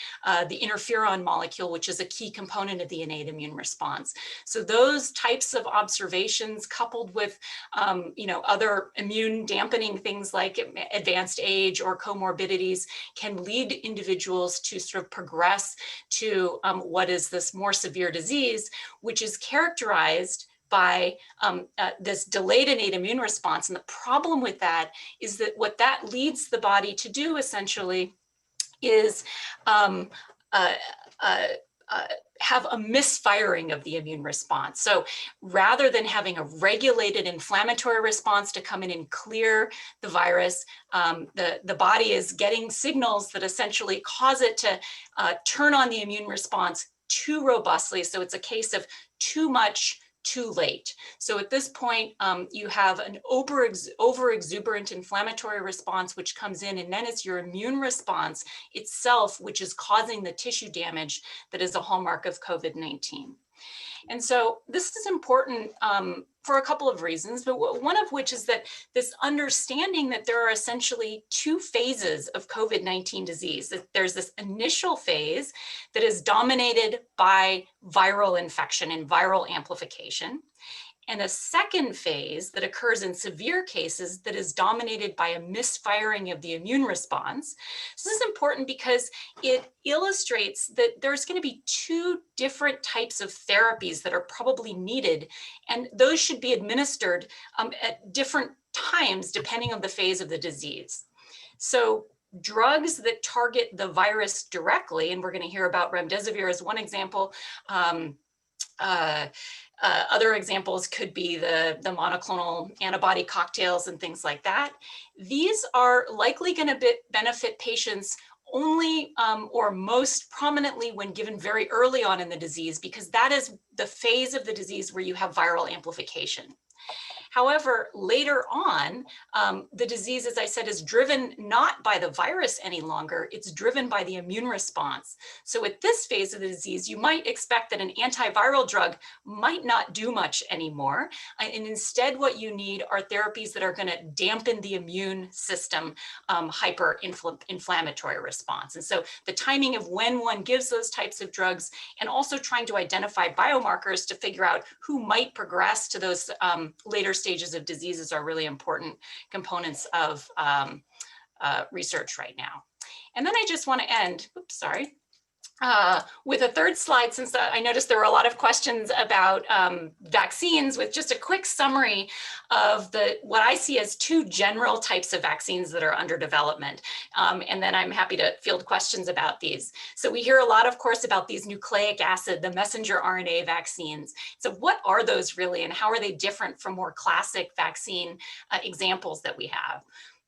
S11: the interferon molecule, which is a key component of the innate immune response. So those types of observations, coupled with other immune dampening things like advanced age or comorbidities, can lead individuals to sort of progress to what is this more severe disease, which is characterized by this delayed innate immune response. And the problem with that is that what that leads the body to do essentially is have a misfiring of the immune response. So rather than having a regulated inflammatory response to come in and clear the virus, the body is getting signals that essentially cause it to turn on the immune response too robustly. So it's a case of too much, too late. So at this point, you have an over-exuberant inflammatory response, which comes in, and then it's your immune response itself, which is causing the tissue damage that is a hallmark of COVID-19. And so this is important for a couple of reasons, but one of which is that this understanding that there are essentially two phases of COVID-19 disease. That there's this initial phase that is dominated by viral infection and viral amplification, and a second phase that occurs in severe cases that is dominated by a misfiring of the immune response. So this is important because it illustrates that there's going to be two different types of therapies that are probably needed, and those should be administered at different times depending on the phase of the disease. So drugs that target the virus directly, and we're going to hear about remdesivir as one example. Other examples could be the monoclonal antibody cocktails and things like that. These are likely going to benefit patients only or most prominently when given very early on in the disease, because that is the phase of the disease where you have viral amplification. However, later on, the disease, as I said, is driven not by the virus any longer, it's driven by the immune response. So at this phase of the disease, you might expect that an antiviral drug might not do much anymore. And instead, what you need are therapies that are going to dampen the immune system hyper-inflammatory response. And so the timing of when one gives those types of drugs, and also trying to identify biomarkers to figure out who might progress to those later stages of diseases are really important components of research right now. And then I just want to end, oops, sorry, with a third slide, since I noticed there were a lot of questions about vaccines, with just a quick summary of what I see as two general types of vaccines that are under development. And then I'm happy to field questions about these. So we hear a lot, of course, about these nucleic acid, the messenger RNA vaccines. So what are those really, and how are they different from more classic vaccine examples that we have?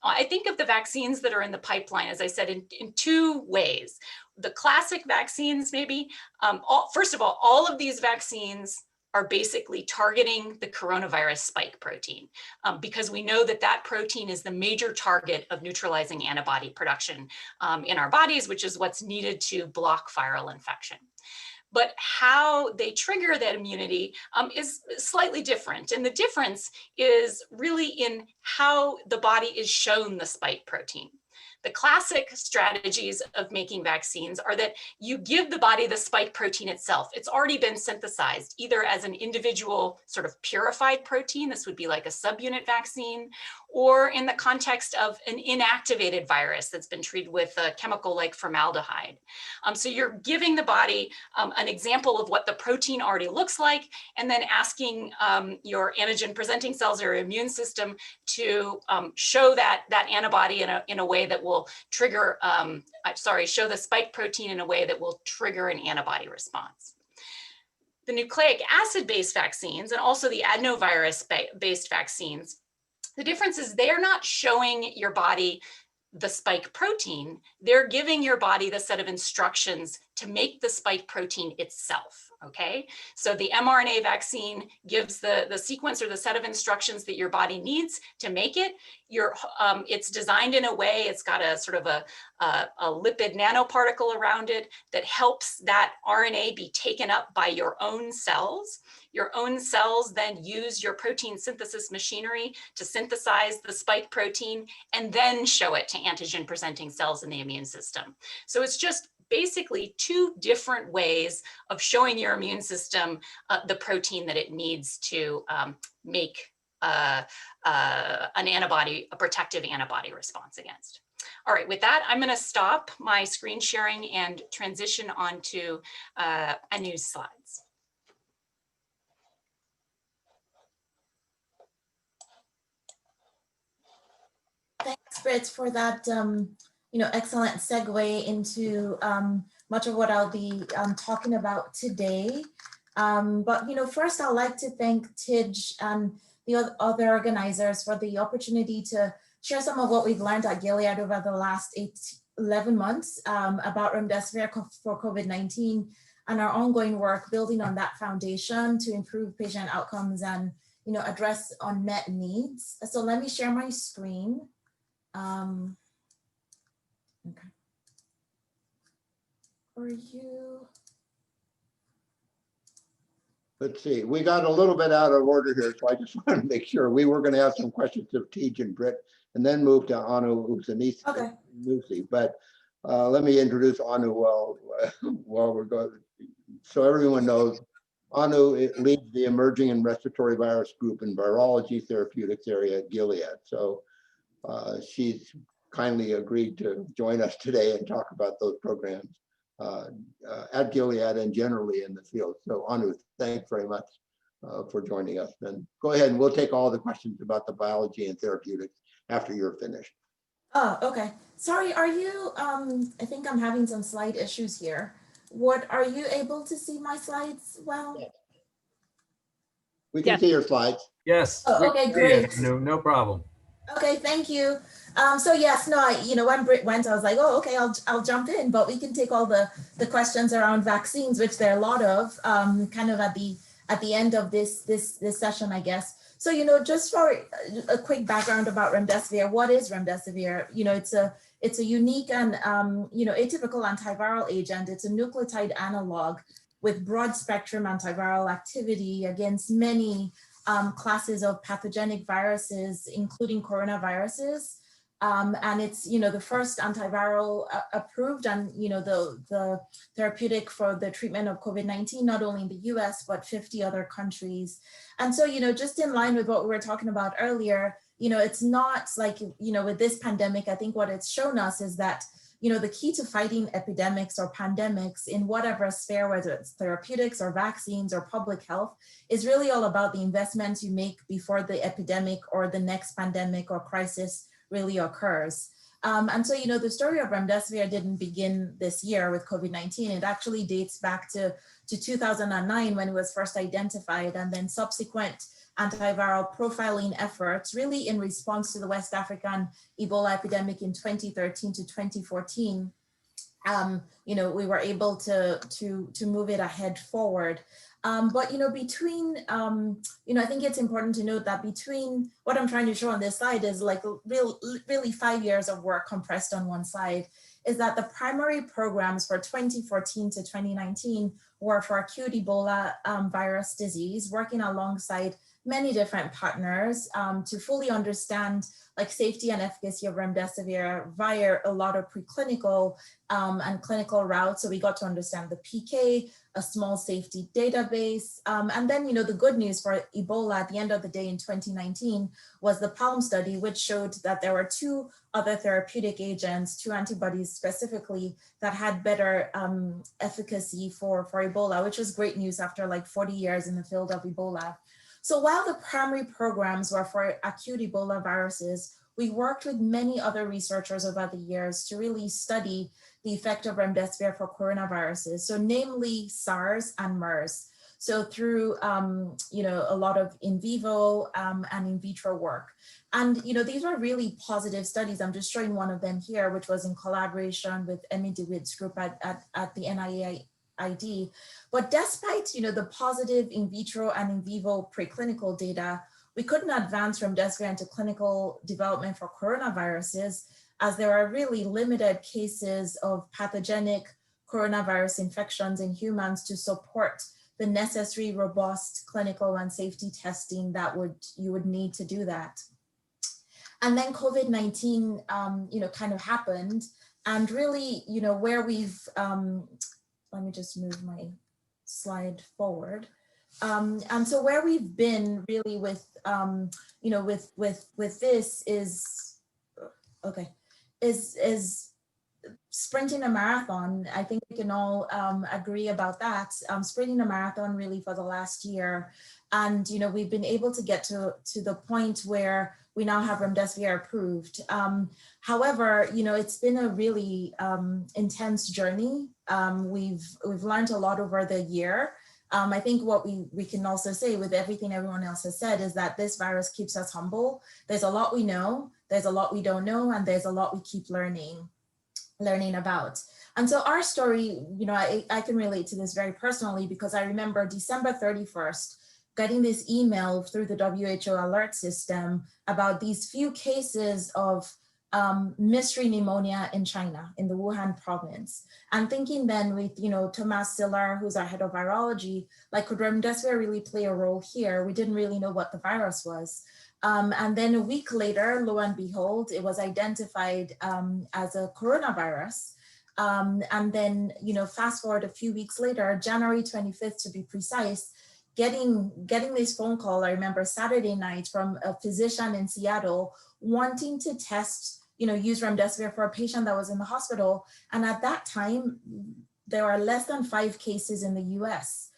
S11: I think of the vaccines that are in the pipeline, as I said, in two ways. The classic vaccines, maybe, first of all of these vaccines are basically targeting the coronavirus spike protein, because we know that that protein is the major target of neutralizing antibody production in our bodies, which is what's needed to block viral infection. But how they trigger that immunity is slightly different. And the difference is really in how the body is shown the spike protein. The classic strategies of making vaccines are that you give the body the spike protein itself. It's already been synthesized, either as an individual sort of purified protein, this would be like a subunit vaccine, or in the context of an inactivated virus that's been treated with a chemical like formaldehyde. So you're giving the body an example of what the protein already looks like, and then asking your antigen presenting cells or immune system to show that antibody in a way that will trigger, show the spike protein in a way that will trigger an antibody response. The nucleic acid-based vaccines and also the adenovirus-based vaccines, the difference is they're not showing your body the spike protein, they're giving your body the set of instructions to make the spike protein itself, okay? So the mRNA vaccine gives the sequence or the set of instructions that your body needs to make it. It's designed in a way, it's got a sort of a lipid nanoparticle around it that helps that RNA be taken up by your own cells. Your own cells then use your protein synthesis machinery to synthesize the spike protein and then show it to antigen presenting cells in the immune system. So it's just basically two different ways of showing your immune system the protein that it needs to make an antibody, a protective antibody response against. All right, with that, I'm going to stop my screen sharing and transition onto Anu's slides.
S10: Thanks, Fritz, for that excellent segue into much of what I'll be talking about today. But first I'd like to thank TIJ and the other organizers for the opportunity to share some of what we've learned at Gilead over the last 11 months about remdesivir for COVID-19 and our ongoing work building on that foundation to improve patient outcomes and address unmet needs. So let me share my screen. Okay. For you.
S3: Let's see, we got a little bit out of order here, so I just want to make sure. We were going to have some questions of Tej and Britt and then move to Anu Uzanisi.
S10: Okay.
S3: But let me introduce Anu while we're going. So everyone knows, Anu leads the Emerging and Respiratory Virus Group in Virology Therapeutics area at Gilead. So she's kindly agreed to join us today and talk about those programs at Gilead and generally in the field. So Anu, thanks very much for joining us. And go ahead and we'll take all the questions about the biology and therapeutics after you're finished.
S10: Oh, okay. Sorry, are you, I think I'm having some slide issues here. Are you able to see my slides well?
S3: Yeah. We can see your slides.
S6: Yes.
S10: Oh, okay, great.
S6: No problem.
S10: Okay, thank you. So yes, no, when Britt went, I was like, oh, okay, I'll jump in, but we can take all the questions around vaccines, which there are a lot of, kind of at the end of this session, I guess. So, just for a quick background about remdesivir, what is remdesivir? It's a unique and, atypical antiviral agent. It's a nucleotide analog with broad spectrum antiviral activity against many classes of pathogenic viruses, including coronaviruses. And it's, the first antiviral approved and, the therapeutic for the treatment of COVID-19, not only in the US, but 50 other countries. And so, just in line with what we were talking about earlier, it's not like, with this pandemic, I think what it's shown us is that, the key to fighting epidemics or pandemics in whatever sphere, whether it's therapeutics or vaccines or public health, is really all about the investments you make before the epidemic or the next pandemic or crisis really occurs. And so, the story of remdesivir didn't begin this year with COVID-19. It actually dates back to 2009 when it was first identified, and then subsequent antiviral profiling efforts really in response to the West African Ebola epidemic in 2013 to 2014. We were able to move it ahead forward. But, between, I think it's important to note that between what I'm trying to show on this slide is like really 5 years of work compressed on one slide, is that the primary programs for 2014 to 2019 were for acute Ebola virus disease, working alongside many different partners to fully understand like safety and efficacy of remdesivir via a lot of preclinical and clinical routes. So we got to understand the PK, a small safety database. And then, the good news for Ebola at the end of the day in 2019 was the PALM study, which showed that there were 2 other therapeutic agents, 2 antibodies specifically, that had better efficacy for Ebola, which was great news after like 40 years in the field of Ebola. So while the primary programs were for acute Ebola viruses, we worked with many other researchers over the years to really study the effect of remdesivir for coronaviruses, so namely SARS and MERS. So through, a lot of in vivo and in vitro work. And, these were really positive studies. I'm just showing one of them here, which was in collaboration with Emmy DeWitt's group at the NIAID. But despite, the positive in vitro and in vivo preclinical data, we couldn't advance remdesivir into clinical development for coronaviruses, as there are really limited cases of pathogenic coronavirus infections in humans to support the necessary robust clinical and safety testing that you would need to do that. And then COVID-19, kind of happened, and really, where we've, let me just move my slide forward. And so where we've been really with, with this is, okay, is sprinting a marathon. I think we can all agree about that. Sprinting a marathon really for the last year. And, we've been able to get to the point where we now have remdesivir approved. However, it's been a really intense journey. We've learned a lot over the year. I think what we can also say with everything everyone else has said is that this virus keeps us humble. There's a lot we know, there's a lot we don't know, and there's a lot we keep learning about. And so our story, I can relate to this very personally, because I remember December 31st, getting this email through the WHO alert system about these few cases of mystery pneumonia in China, in the Wuhan province. And thinking then with, Thomas Siller, who's our head of virology, like, could remdesivir really play a role here? We didn't really know what the virus was. And then a week later, lo and behold, it was identified as a coronavirus. And then, fast forward a few weeks later, January 25th to be precise, getting this phone call, I remember Saturday night, from a physician in Seattle wanting to test, use remdesivir for a patient that was in the hospital. And at that time, there are less than 5 cases in the US,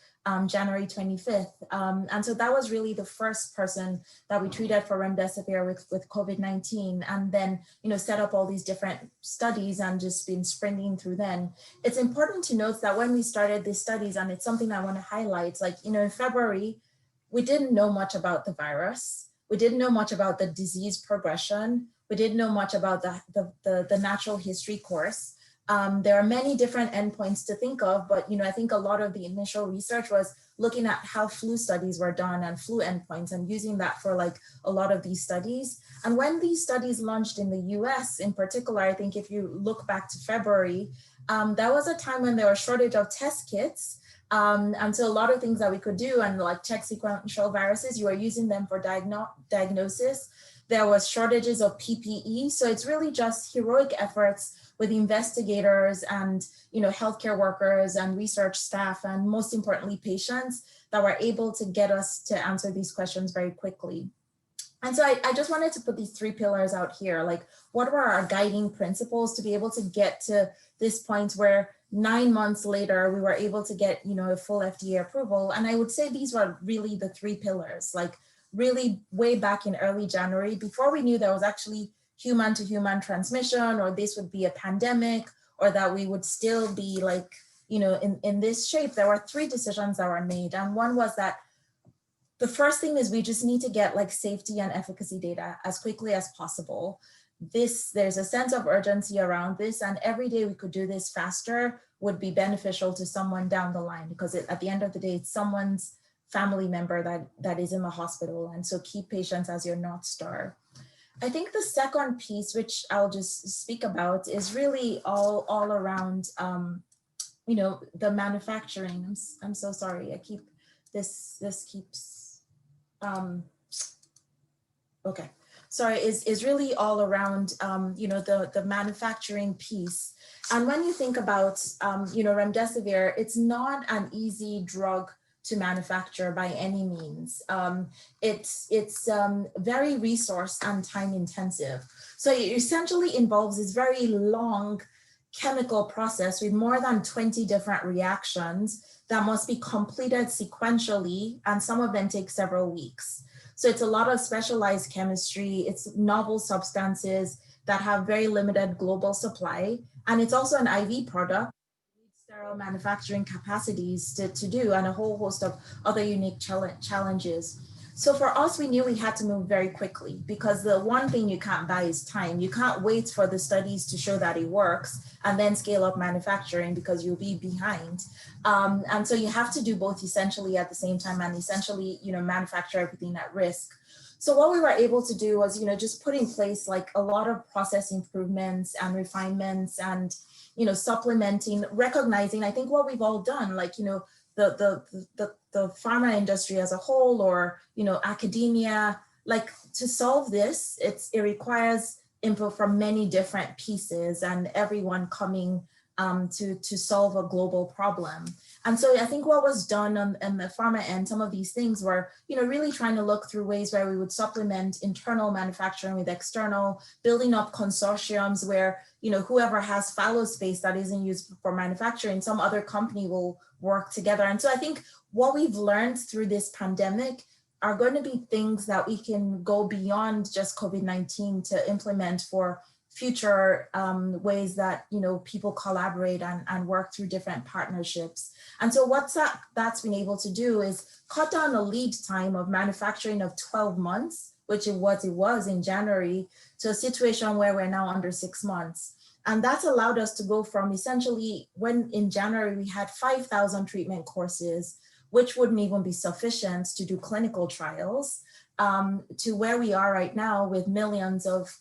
S10: January 25th. And so that was really the first person that we treated for remdesivir with COVID-19, and then, set up all these different studies and just been sprinting through then. It's important to note that when we started these studies, and it's something I want to highlight, like, in February, we didn't know much about the virus. We didn't know much about the disease progression. We didn't know much about the natural history course. There are many different endpoints to think of, but I think a lot of the initial research was looking at how flu studies were done and flu endpoints, and using that for like a lot of these studies. And when these studies launched in the US in particular, I think if you look back to February, that was a time when there was shortage of test kits. And so a lot of things that we could do, and like check sequential viruses, you were using them for diagnosis. There was shortages of PPE. So it's really just heroic efforts with investigators and healthcare workers and research staff, and most importantly, patients, that were able to get us to answer these questions very quickly. And so I just wanted to put these 3 pillars out here. Like, what were our guiding principles to be able to get to this point where 9 months later, we were able to get a full FDA approval? And I would say these were really the 3 pillars, like really way back in early January, before we knew there was actually human-to-human transmission, or this would be a pandemic, or that we would still be like, in this shape. There were 3 decisions that were made. And one was that the first thing is we just need to get like safety and efficacy data as quickly as possible. There's a sense of urgency around this, and every day we could do this faster would be beneficial to someone down the line, because at the end of the day, it's someone's family member that is in the hospital. And so keep patients as your North Star. I think the second piece, which I'll just speak about, is really all around, the manufacturing. I'm so sorry. I keep this keeps. Okay, sorry. Is really all around, the manufacturing piece. And when you think about, remdesivir, it's not an easy drug to manufacture by any means. It's very resource and time intensive. So it essentially involves this very long chemical process with more than 20 different reactions that must be completed sequentially, and some of them take several weeks. So it's a lot of specialized chemistry, it's novel substances that have very limited global supply, and it's also an IV product, sterile manufacturing capacities to do, and a whole host of other unique challenges. So for us, we knew we had to move very quickly, because the one thing you can't buy is time. You can't wait for the studies to show that it works and then scale up manufacturing, because you'll be behind. And so you have to do both essentially at the same time, and essentially, manufacture everything at risk. So what we were able to do was, just put in place like a lot of process improvements and refinements, and supplementing, recognizing, I think what we've all done, like, the pharma industry as a whole, or, academia, like, to solve this, it requires input from many different pieces, and everyone coming to solve a global problem. And so I think what was done on the pharma end, some of these things were, really trying to look through ways where we would supplement internal manufacturing with external, building up consortiums where, whoever has fallow space that isn't used for manufacturing, some other company will work together. And so I think what we've learned through this pandemic are going to be things that we can go beyond just COVID-19 to implement for future ways that people collaborate and work through different partnerships. And so what that's been able to do is cut down a lead time of manufacturing of 12 months, which it was in January, to a situation where we're now under 6 months. And that's allowed us to go from essentially, when in January we had 5,000 treatment courses, which wouldn't even be sufficient to do clinical trials, to where we are right now with millions of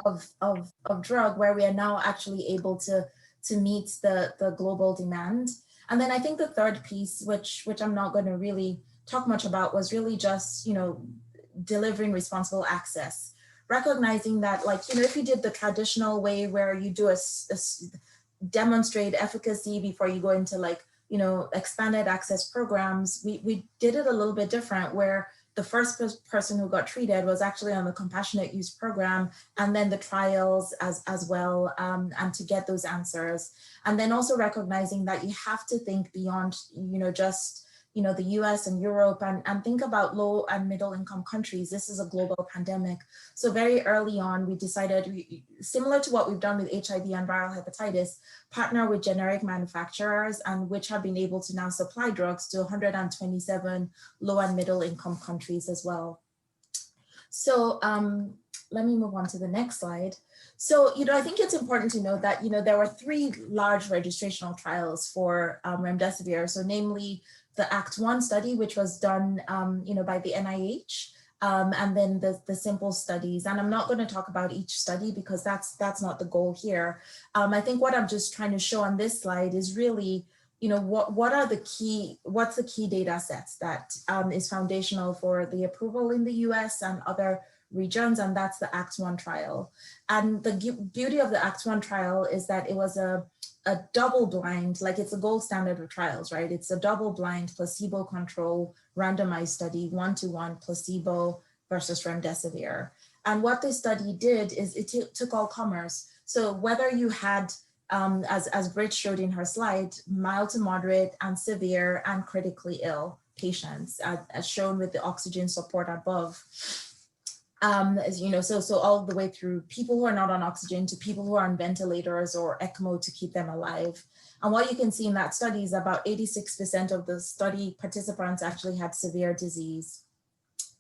S10: of drug, where we are now actually able to meet the global demand. And then I think the third piece, which I'm not going to really talk much about, was really just, you know, delivering responsible access, recognizing that, like, you know, if you did the traditional way where you do a demonstrate efficacy before you go into, like, you know, expanded access programs, we did it a little bit different, where the first person who got treated was actually on the compassionate use program, and then the trials as well, and to get those answers. And then also recognizing that you have to think beyond, you know, just, you know, the US and Europe, and think about low and middle income countries. This is a global pandemic. So very early on, we decided, similar to what we've done with HIV and viral hepatitis, partner with generic manufacturers, and which have been able to now supply drugs to 127 low and middle income countries as well. So let me move on to the next slide. So, you know, I think it's important to note that, you know, there were 3 large registrational trials for remdesivir. So namely the ACT-1 study, which was done, you know, by the NIH, and then the simple studies. And I'm not going to talk about each study because that's not the goal here. I think what I'm just trying to show on this slide is really, you know, what's the key data sets that is foundational for the approval in the US and other regions, and that's the ACT-1 trial. And the beauty of the ACT-1 trial is that it was a double blind, like it's a gold standard of trials, right? It's a double blind, placebo control, randomized study, 1-to-1 placebo versus remdesivir. And what this study did is it took all comers. So whether you had, as Britt showed in her slide, mild to moderate and severe and critically ill patients, as shown with the oxygen support above. As you know, so all the way through people who are not on oxygen to people who are on ventilators or ECMO to keep them alive. And what you can see in that study is about 86% of the study participants actually had severe disease.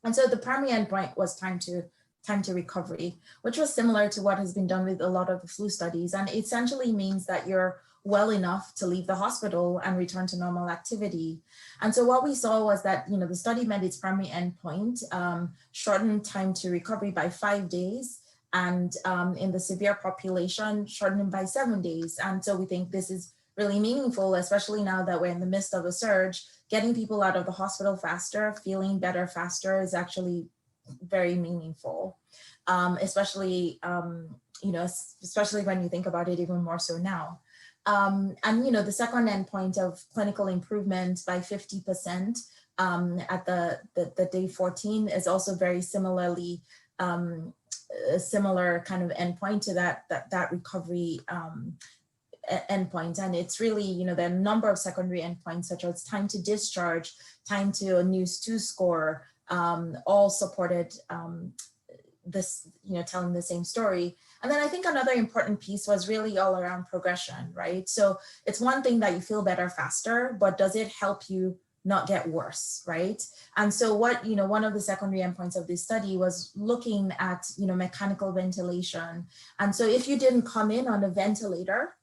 S10: And so the primary endpoint was time to recovery, which was similar to what has been done with a lot of the flu studies. And it essentially means that you're well enough to leave the hospital and return to normal activity. And so what we saw was that, you know, the study met its primary endpoint, shortened time to recovery by 5 days, and in the severe population, shortened by 7 days. And so we think this is really meaningful, especially now that we're in the midst of a surge. Getting people out of the hospital faster, feeling better faster is actually very meaningful, especially, you know, especially when you think about it even more so now. And, you know, the second endpoint of clinical improvement by 50% at the day 14 is also very similarly, a similar kind of endpoint to that recovery endpoint. And it's really, you know, there are a number of secondary endpoints, such as time to discharge, time to a NEWS2 score, all supported this, you know, telling the same story. And then I think another important piece was really all around progression, right? So it's one thing that you feel better faster, but does it help you not get worse, right? And so what, you know, one of the secondary endpoints of this study was looking at, you know, mechanical ventilation. And so if you didn't come in on a ventilator,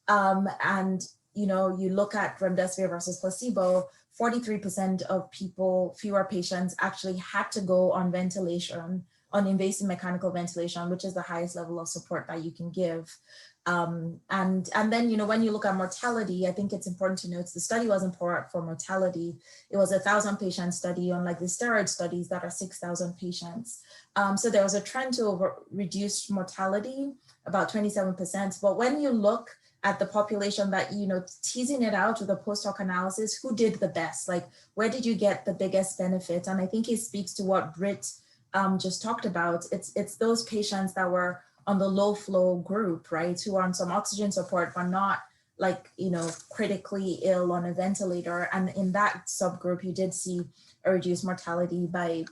S10: and, you know, you look at remdesivir versus placebo, 43% of people, fewer patients actually had to go on ventilation, on invasive mechanical ventilation, which is the highest level of support that you can give. And then, you know, when you look at mortality, I think it's important to note the study wasn't for mortality. It was a 1,000 patient study, unlike the steroid studies that are 6,000 patients. So there was a trend to reduce mortality, about 27%. But when you look at the population that, you know, teasing it out with a post hoc analysis, who did the best? Like, where did you get the biggest benefit? And I think it speaks to what Britt just talked about. It's those patients that were on the low flow group, right? Who are on some oxygen support, but not, like, you know, critically ill on a ventilator. And in that subgroup, you did see a reduced mortality by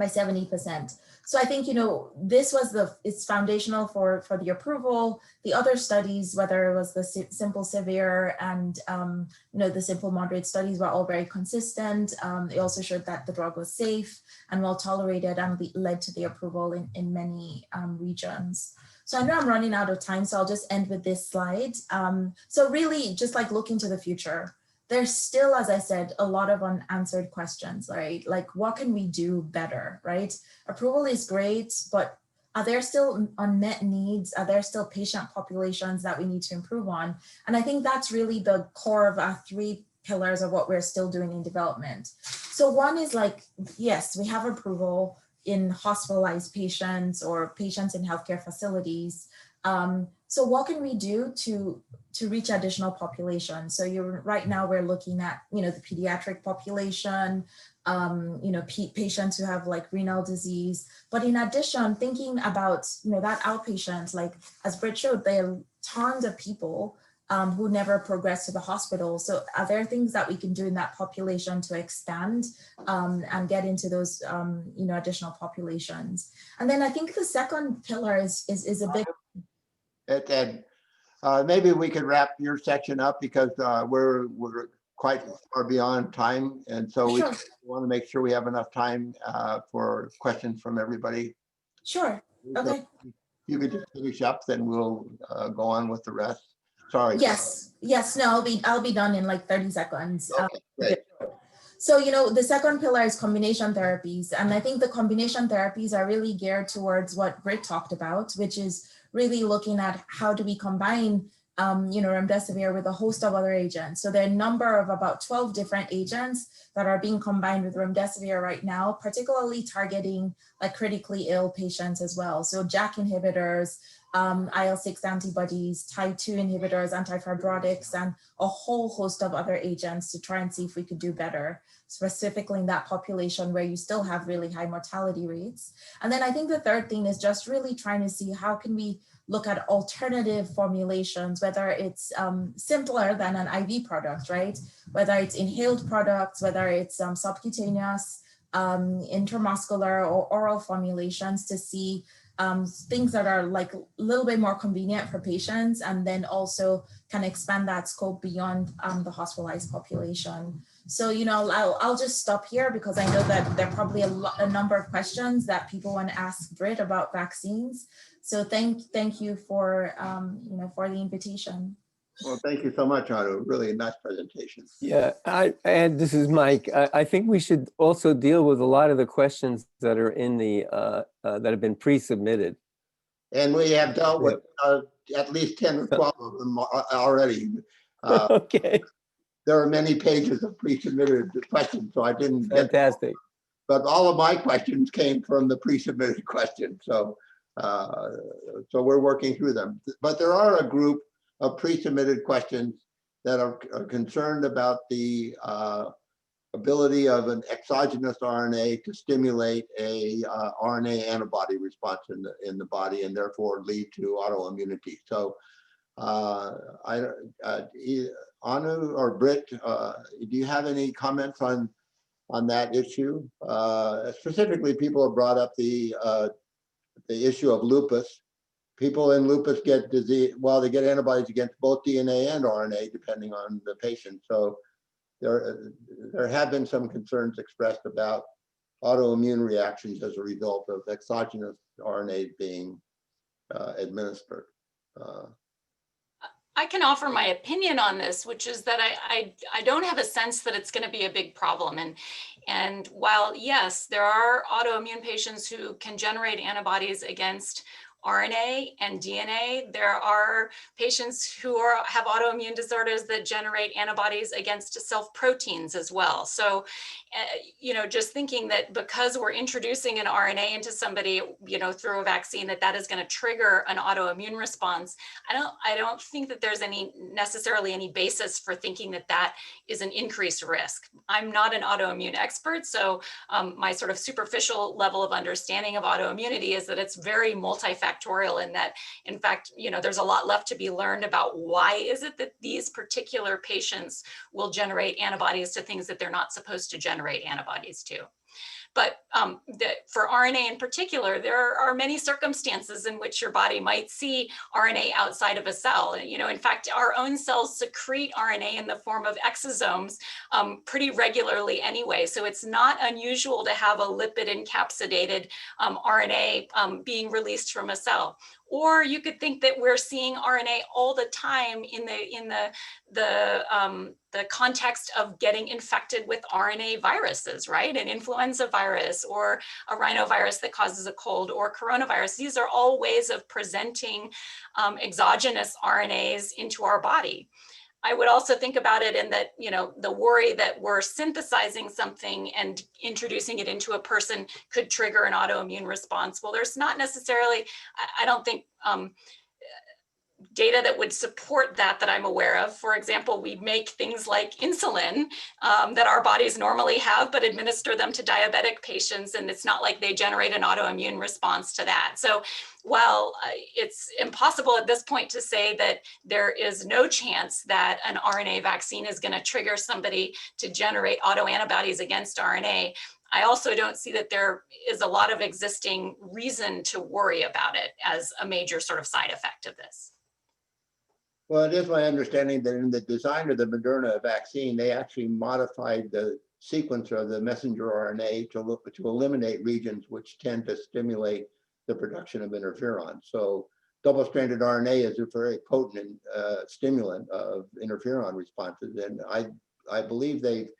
S10: 70%. So I think, you know, this was it's foundational for the approval. The other studies, whether it was the simple severe and, you know, the simple moderate studies, were all very consistent. They also showed that the drug was safe and well tolerated, and led to the approval in many regions. So I know I'm running out of time, so I'll just end with this slide. So really just like looking to the future. There's still, as I said, a lot of unanswered questions, right? Like, what can we do better, right? Approval is great, but Are there still unmet needs? Are there still patient populations that we need to improve on? And I think that's really the core of our 3 pillars of what we're still doing in development. So one is like, yes, we have approval in hospitalized patients or patients in healthcare facilities. So what can we do to reach additional population? So right now we're looking at, the pediatric population, patients who have like renal disease. But in addition, thinking about, that outpatient, like as Britt showed, there are tons of people who never progress to the hospital. So are there things that we can do in that population to expand and get into those, additional populations? And then I think the second pillar is a big.
S3: Ed, maybe we could wrap your section up because we're quite far beyond time. And so we want to make sure we have enough time for questions from everybody.
S10: Sure, okay.
S3: So you could just finish up, then we'll go on with the rest. Sorry.
S10: Yes, no, I'll be done in like 30 seconds.
S3: Okay, great.
S10: So, the second pillar is combination therapies. And I think the combination therapies are really geared towards what Britt talked about, which is really looking at how do we combine, remdesivir with a host of other agents. So there are a number of about 12 different agents that are being combined with remdesivir right now, particularly targeting like critically ill patients as well. So JAK inhibitors, IL-6 antibodies, Tie2 inhibitors, antifibrotics, and a whole host of other agents to try and see if we could do better, specifically in that population where you still have really high mortality rates. And then I think the third thing is just really trying to see how can we look at alternative formulations, whether it's simpler than an IV product, right? Whether it's inhaled products, whether it's subcutaneous, intramuscular or oral formulations to see things that are like a little bit more convenient for patients, and then also can expand that scope beyond the hospitalized population. So, I'll just stop here because I know that there are probably a number of questions that people want to ask Britt about vaccines. So thank you for, for the invitation.
S3: Well, thank you so much, Anu. Really a nice presentation.
S8: Yeah, and this is Mike. I think we should also deal with a lot of the questions that are in the that have been pre-submitted.
S3: And we have dealt with at least 10 or 12 of them already.
S8: Okay.
S3: There are many pages of pre-submitted questions, so I didn't get
S8: Fantastic.
S3: them. But all of my questions came from the pre-submitted questions. So, so we're working through them. But there are a group of pre-submitted questions that are concerned about the ability of an exogenous RNA to stimulate a RNA antibody response in the body and therefore lead to autoimmunity. So Anu or Britt, do you have any comments on that issue? Specifically, people have brought up the issue of lupus. People in lupus get disease, well, they get antibodies against both DNA and RNA, depending on the patient. So there have been some concerns expressed about autoimmune reactions as a result of exogenous RNA being administered.
S11: I can offer my opinion on this, which is that I don't have a sense that it's going to be a big problem. And while, yes, there are autoimmune patients who can generate antibodies against RNA and DNA, there are patients who have autoimmune disorders that generate antibodies against self-proteins as well. So, just thinking that because we're introducing an RNA into somebody, through a vaccine, that is going to trigger an autoimmune response, I don't think that there's necessarily any basis for thinking that is an increased risk. I'm not an autoimmune expert, so my sort of superficial level of understanding of autoimmunity is that it's very multifactorial in that, in fact, there's a lot left to be learned about why is it that these particular patients will generate antibodies to things that they're not supposed to generate antibodies to. But for RNA in particular, there are many circumstances in which your body might see RNA outside of a cell. In fact, our own cells secrete RNA in the form of exosomes pretty regularly anyway. So it's not unusual to have a lipid encapsulated RNA being released from a cell. Or you could think that we're seeing RNA all the time in the context of getting infected with RNA viruses, right? An influenza virus or a rhinovirus that causes a cold or coronavirus. These are all ways of presenting exogenous RNAs into our body. I would also think about it in that, you know, the worry that we're synthesizing something and introducing it into a person could trigger an autoimmune response. Well, there's not necessarily, I don't think, data that would support that I'm aware of. For example, we make things like insulin that our bodies normally have, but administer them to diabetic patients, and it's not like they generate an autoimmune response to that. So while it's impossible at this point to say that there is no chance that an RNA vaccine is going to trigger somebody to generate autoantibodies against RNA, I also don't see that there is a lot of existing reason to worry about it as a major sort of side effect of this.
S3: Well, it is my understanding that in the design of the Moderna vaccine, they actually modified the sequence of the messenger RNA to eliminate regions which tend to stimulate the production of interferon. So double-stranded RNA is a very potent stimulant of interferon responses. And I believe they've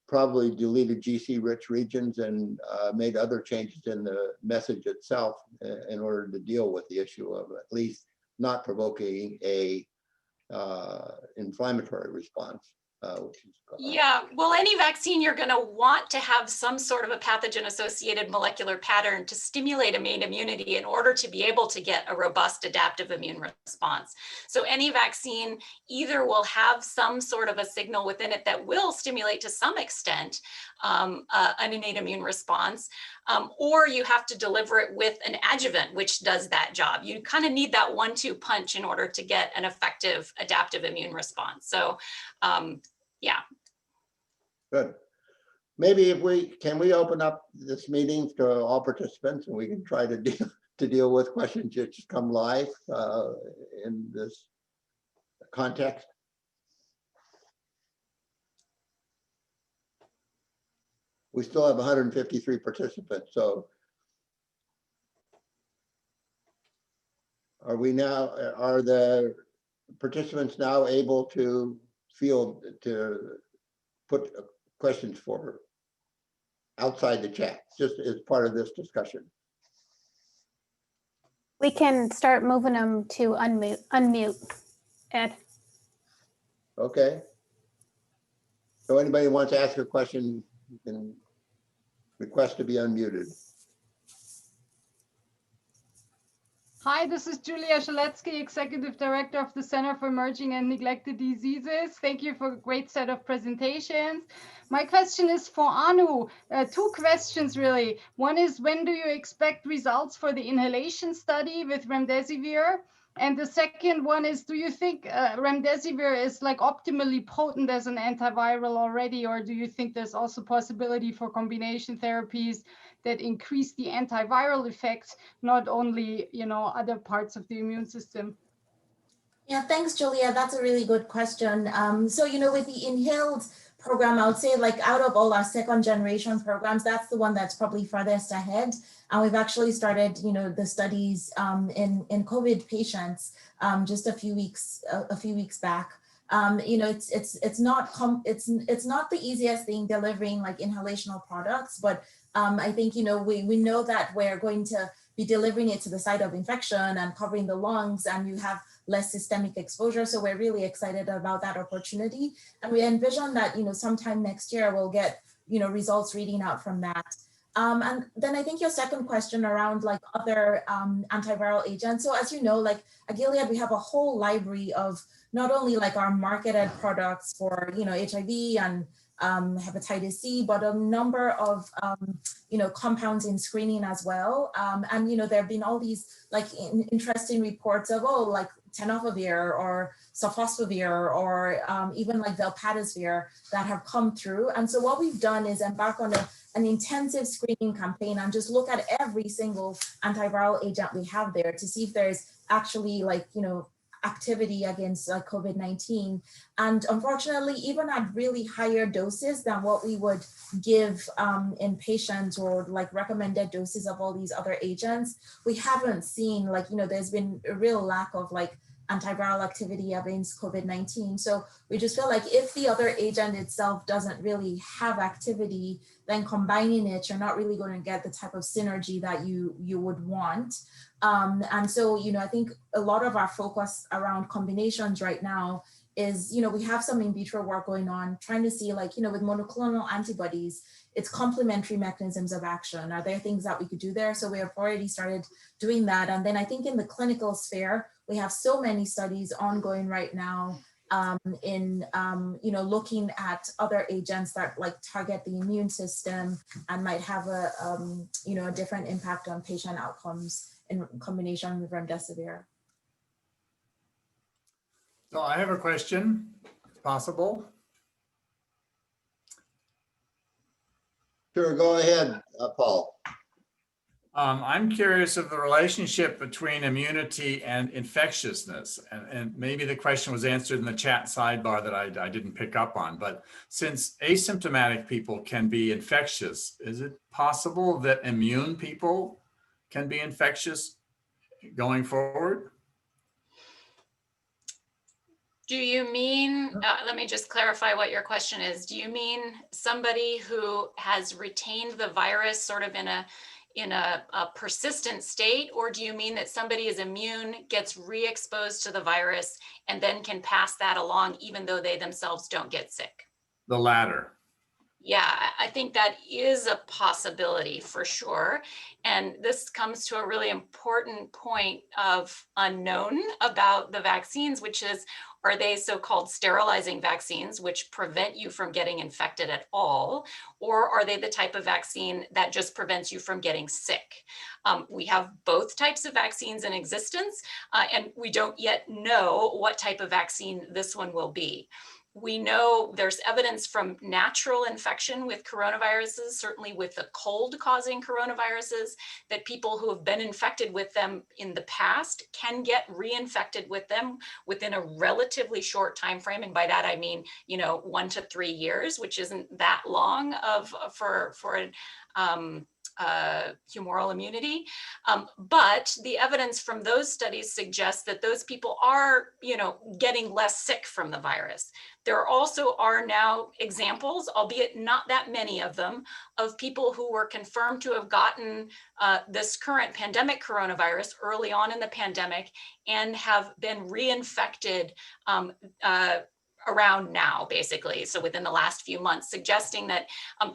S3: probably deleted GC-rich regions and made other changes in the message itself in order to deal with the issue of at least not provoking a inflammatory response.
S11: Yeah, well, any vaccine, you're going to want to have some sort of a pathogen-associated molecular pattern to stimulate innate immunity in order to be able to get a robust adaptive immune response. So any vaccine either will have some sort of a signal within it that will stimulate to some extent an innate immune response, or you have to deliver it with an adjuvant, which does that job. You kind of need that 1-2 punch in order to get an effective adaptive immune response. So yeah.
S3: Good. Maybe if can we open up this meeting to all participants and we can try to deal with questions that just come live in this context? We still have 153 participants, so are the participants now able to put questions for her outside the chat, just as part of this discussion?
S12: We can start moving them to unmute, Ed.
S3: Okay. So anybody who wants to ask a question, you can request to be unmuted.
S13: Hi, this is Julia Shaletsky, Executive Director of the Center for Emerging and Neglected Diseases. Thank you for a great set of presentations. My question is for Anu. 2 questions really. One is, when do you expect results for the inhalation study with remdesivir? And the second one is, do you think remdesivir is like optimally potent as an antiviral already, or do you think there's also possibility for combination therapies that increase the antiviral effects, not only, you know, other parts of the immune system?
S10: Yeah, thanks, Julia. That's a really good question. So, you know, with the inhaled program, I would say, like, out of all our 2nd generation programs, that's the one that's probably farthest ahead. And we've actually started, you know, the studies in COVID patients just a few weeks back. You know, it's not the easiest thing delivering like inhalational products, but I think, you know, we know that we're going to be delivering it to the site of infection and covering the lungs, and you have less systemic exposure. So we're really excited about that opportunity. And we envision that, you know, sometime next year we'll get, you know, results reading out from that. And then I think your second question around like other antiviral agents. So as you know, like at Gilead, we have a whole library of not only like our marketed products for, you know, HIV and hepatitis C, but a number of, you know, compounds in screening as well. And, you know, there have been all these like interesting reports of, oh, like tenofovir or sofosbuvir or even like velpatasvir that have come through. And so what we've done is embark on an intensive screening campaign and just look at every single antiviral agent we have there to see if there's actually like, you know, activity against COVID-19. And unfortunately, even at really higher doses than what we would give in patients or like recommended doses of all these other agents, we haven't seen like, there's been a real lack of like antiviral activity against COVID-19. So we just feel like if the other agent itself doesn't really have activity, then combining it, you're not really going to get the type of synergy that you would want. And so, I think a lot of our focus around combinations right now is, we have some in vitro work going on, trying to see like, with monoclonal antibodies, its complementary mechanisms of action. Are there things that we could do there? So we have already started doing that. And then I think in the clinical sphere, we have so many studies ongoing right now in looking at other agents that like target the immune system and might have a different impact on patient outcomes in combination with remdesivir.
S14: So I have a question, if possible.
S3: Sure, go ahead, Paul.
S14: I'm curious of the relationship between immunity and infectiousness. And maybe the question was answered in the chat sidebar that I didn't pick up on. But since asymptomatic people can be infectious, is it possible that immune people can be infectious going forward?
S11: Do you mean, let me just clarify what your question is. Do you mean somebody who has retained the virus sort of in a persistent state, or do you mean that somebody is immune, gets re-exposed to the virus, and then can pass that along even though they themselves don't get sick?
S14: The latter.
S11: Yeah, I think that is a possibility for sure. And this comes to a really important point of unknown about the vaccines, which is, are they so-called sterilizing vaccines, which prevent you from getting infected at all? Or are they the type of vaccine that just prevents you from getting sick? We have both types of vaccines in existence, and we don't yet know what type of vaccine this one will be. We know there's evidence from natural infection with coronaviruses, certainly with the cold causing coronaviruses, that people who have been infected with them in the past can get reinfected with them within a relatively short time frame. And by that, I mean, 1 to 3 years, which isn't that long for humoral immunity. But the evidence from those studies suggests that those people are, getting less sick from the virus. There also are now examples, albeit not that many of them, of people who were confirmed to have gotten this current pandemic coronavirus early on in the pandemic and have been reinfected around now, basically. So within the last few months, suggesting that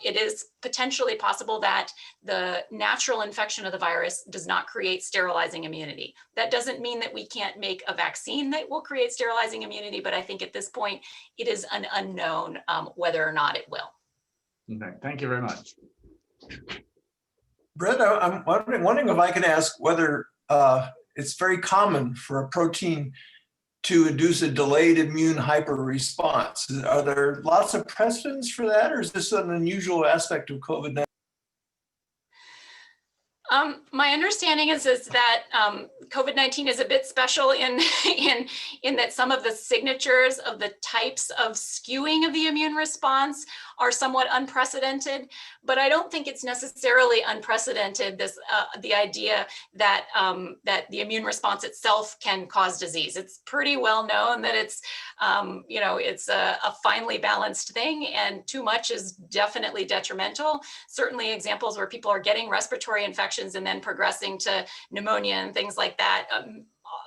S11: it is potentially possible that the natural infection of the virus does not create sterilizing immunity. That doesn't mean that we can't make a vaccine that will create sterilizing immunity, but I think at this point, it is an unknown whether or not it will.
S14: Okay, thank you very much.
S15: Brett, I'm wondering if I can ask whether it's very common for a protein to induce a delayed immune hyperresponse. Are there lots of precedents for that, or is this an unusual aspect of COVID-19?
S11: My understanding is that COVID-19 is a bit special in that some of the signatures of the types of skewing of the immune response are somewhat unprecedented, but I don't think it's necessarily unprecedented, the idea that that the immune response itself can cause disease. It's pretty well known that it's it's a finely balanced thing, and too much is definitely detrimental. Certainly examples where people are getting respiratory infections and then progressing to pneumonia and things like that.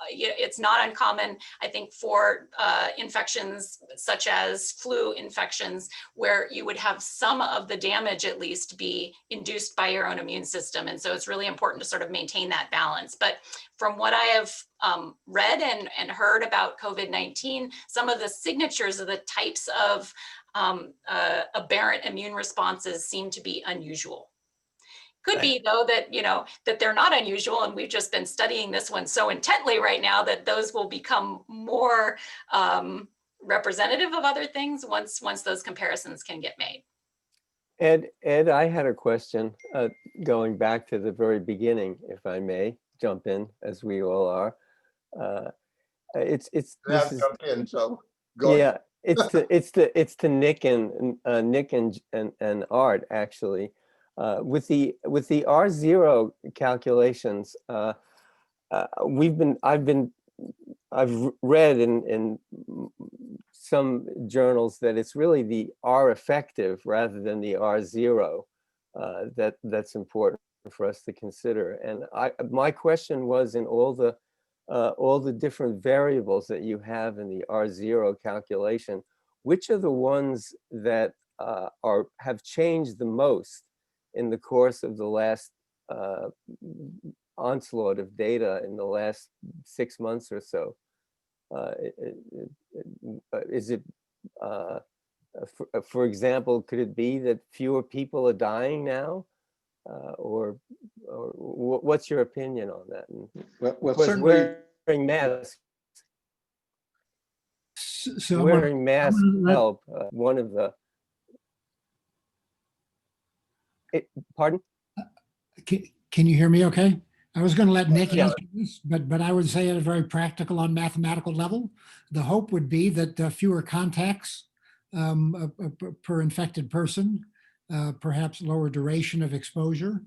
S11: It's not uncommon, I think, for infections such as flu infections, where you would have some of the damage at least be induced by your own immune system. And so it's really important to sort of maintain that balance. But from what I have read and heard about COVID-19, some of the signatures of the types of aberrant immune responses seem to be unusual. Could be, though, that that they're not unusual, and we've just been studying this one so intently right now that those will become more representative of other things once those comparisons can get made.
S8: Ed, I had a question going back to the very beginning, if I may jump in, as we all are. It's
S3: You
S8: this
S3: have
S8: is
S3: jumped in, so go ahead.
S8: yeah. It's to Nick and Art actually. With the R0 calculations, I've read in some journals that it's really the R effective rather than the R0 that's important for us to consider. And my question was, in all the different variables that you have in the R0 calculation, which are the ones that have changed the most in the course of the last onslaught of data in the last 6 months or so? Is it, for example, could it be that fewer people are dying now? Or what's your opinion on that? And
S5: Well,
S8: of course,
S5: certainly.
S8: wearing masks,
S4: So
S8: wearing masks
S4: I'm gonna
S8: help. One of the, pardon?
S4: can you hear me okay? I was going to let Nick
S8: Yeah.
S4: answer this, but I would say at a very practical on mathematical level, the hope would be that fewer contacts per infected person, perhaps lower duration of exposure,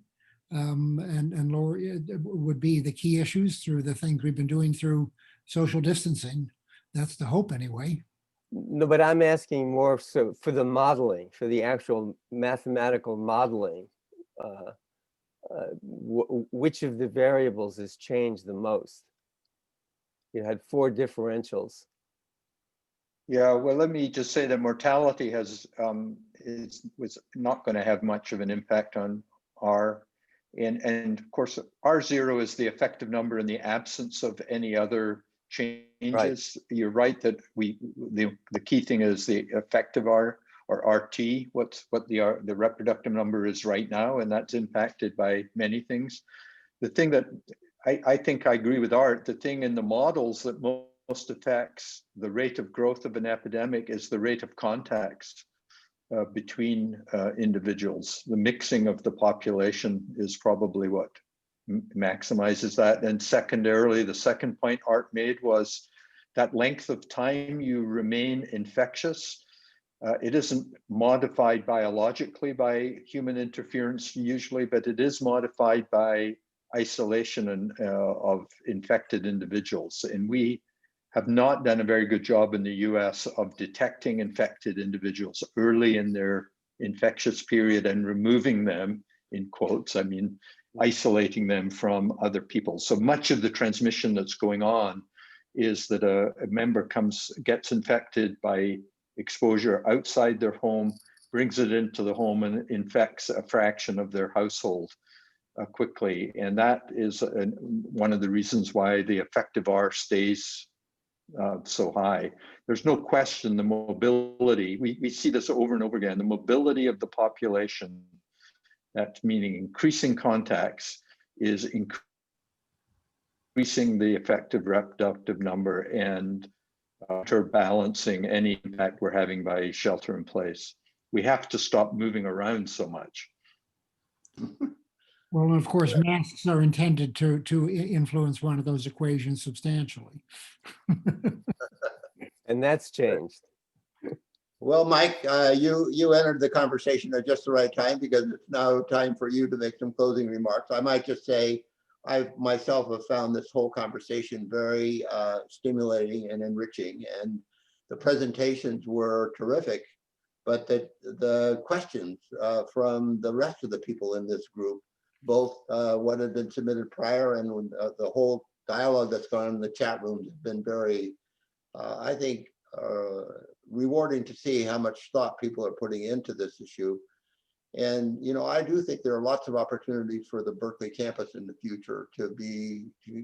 S4: and lower would be the key issues through the things we've been doing through social distancing. That's the hope anyway.
S8: No, but I'm asking more so for the modeling, for the actual mathematical modeling. Which of the variables has changed the most? You had 4 differentials.
S5: Yeah, well, let me just say that mortality was not going to have much of an impact on R. And of course, R0 is the effective number in the absence of any other changes. Right. You're right that the key thing is the effective R, or RT, what the reproductive number is right now, and that's impacted by many things. The thing that I think I agree with Art, the thing in the models that most affects the rate of growth of an epidemic is the rate of contacts between individuals. The mixing of the population is probably what maximizes that. And secondarily, the second point Art made was that length of time you remain infectious. It isn't modified biologically by human interference usually, but it is modified by isolation of infected individuals. And we have not done a very good job in the US of detecting infected individuals early in their infectious period and removing them, in quotes, I mean, isolating them from other people. So much of the transmission that's going on is that a member gets infected by exposure outside their home, brings it into the home and infects a fraction of their household quickly. And that is one of the reasons why the effective R stays so high. There's no question the mobility, we see this over and over again, the mobility of the population, that meaning increasing contacts, is increasing the effective reproductive number and counterbalancing any impact we're having by shelter in place. We have to stop moving around so much.
S4: Well, and of course, masks are intended to influence one of those equations substantially.
S8: And that's changed.
S3: Well, Mike, you entered the conversation at just the right time, because it's now time for you to make some closing remarks. I might just say, I myself have found this whole conversation very stimulating and enriching, and the presentations were terrific, but the questions from the rest of the people in this group, both what had been submitted prior and the whole dialogue that's gone on in the chat rooms, has been very, I think, rewarding to see how much thought people are putting into this issue. And, you know, I do think there are lots of opportunities for the Berkeley campus in the future to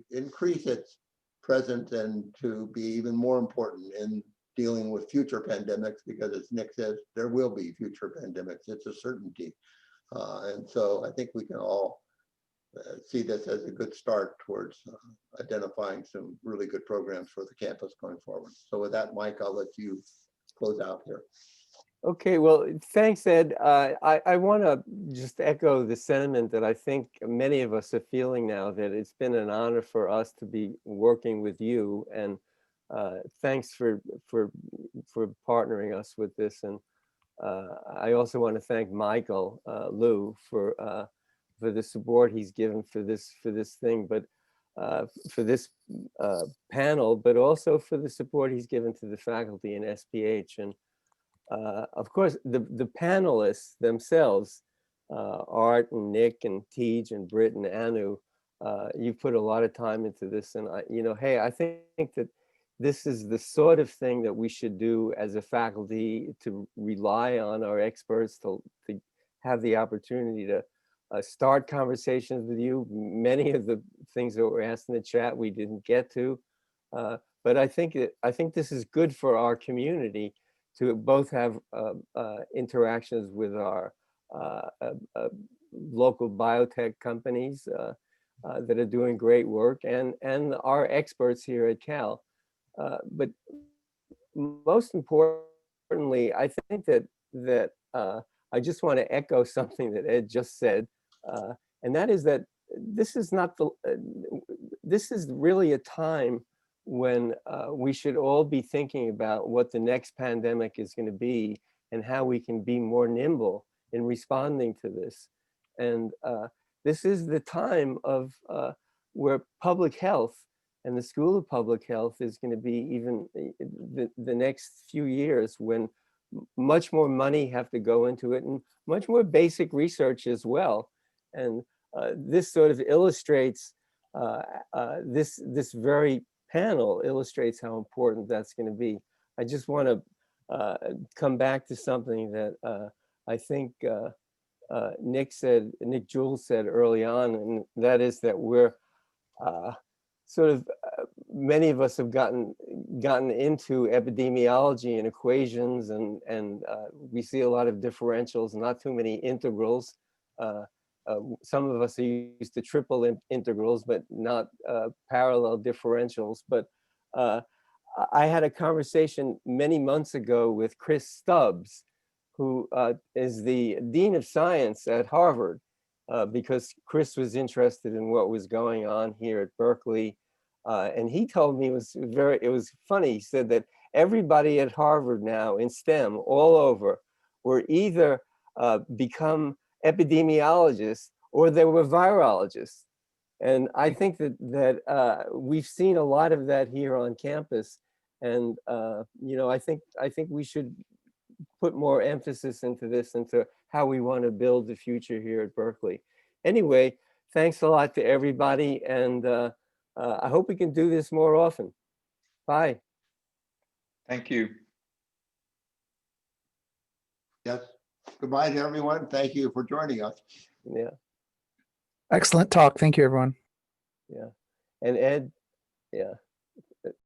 S3: increase its presence and to be even more important in dealing with future pandemics, because as Nick says, there will be future pandemics. It's a certainty. And so I think we can all see this as a good start towards identifying some really good programs for the campus going forward. So with that, Mike, I'll let you close out here.
S8: Okay, well, thanks, Ed. I want to just echo the sentiment that I think many of us are feeling now, that it's been an honor for us to be working with you. And thanks for partnering us with this. And I also want to thank Michael Liu for the support he's given for this thing, but for this panel, but also for the support he's given to the faculty in SPH. And of course, the panelists themselves, Art and Nick and Tej and Britt and Anu, you've put a lot of time into this. And hey, I think that this is the sort of thing that we should do as a faculty, to rely on our experts, to have the opportunity to start conversations with you. Many of the things that were asked in the chat we didn't get to, but I think this is good for our community to both have interactions with our local biotech companies that are doing great work, and our experts here at Cal. But most importantly, I think that I just want to echo something that Ed just said, and that is that this is not this is really a time when we should all be thinking about what the next pandemic is going to be and how we can be more nimble in responding to this. And this is the time of where public health and the School of Public Health is going to be, even the next few years, when much more money have to go into it, and much more basic research as well. And this sort of illustrates, this very panel illustrates how important that's going to be. I just want to come back to something that I think Nick Jules said early on, and that is that we're sort of, many of us have gotten into epidemiology and equations, and we see a lot of differentials, not too many integrals. Some of us are used to triple integrals, but not parallel differentials. But I had a conversation many months ago with Chris Stubbs, who is the Dean of Science at Harvard, because Chris was interested in what was going on here at Berkeley. And he told me, it was funny. He said that everybody at Harvard now in STEM all over were either become epidemiologists or they were virologists. And I think that we've seen a lot of that here on campus. And I think we should put more emphasis into this, into how we want to build the future here at Berkeley. Anyway, thanks a lot to everybody, and I hope we can do this more often. Bye.
S5: Thank you.
S3: Yes. Goodbye to everyone. Thank you for joining us.
S8: Yeah.
S16: Excellent talk. Thank you, everyone.
S8: Yeah. And Ed, yeah.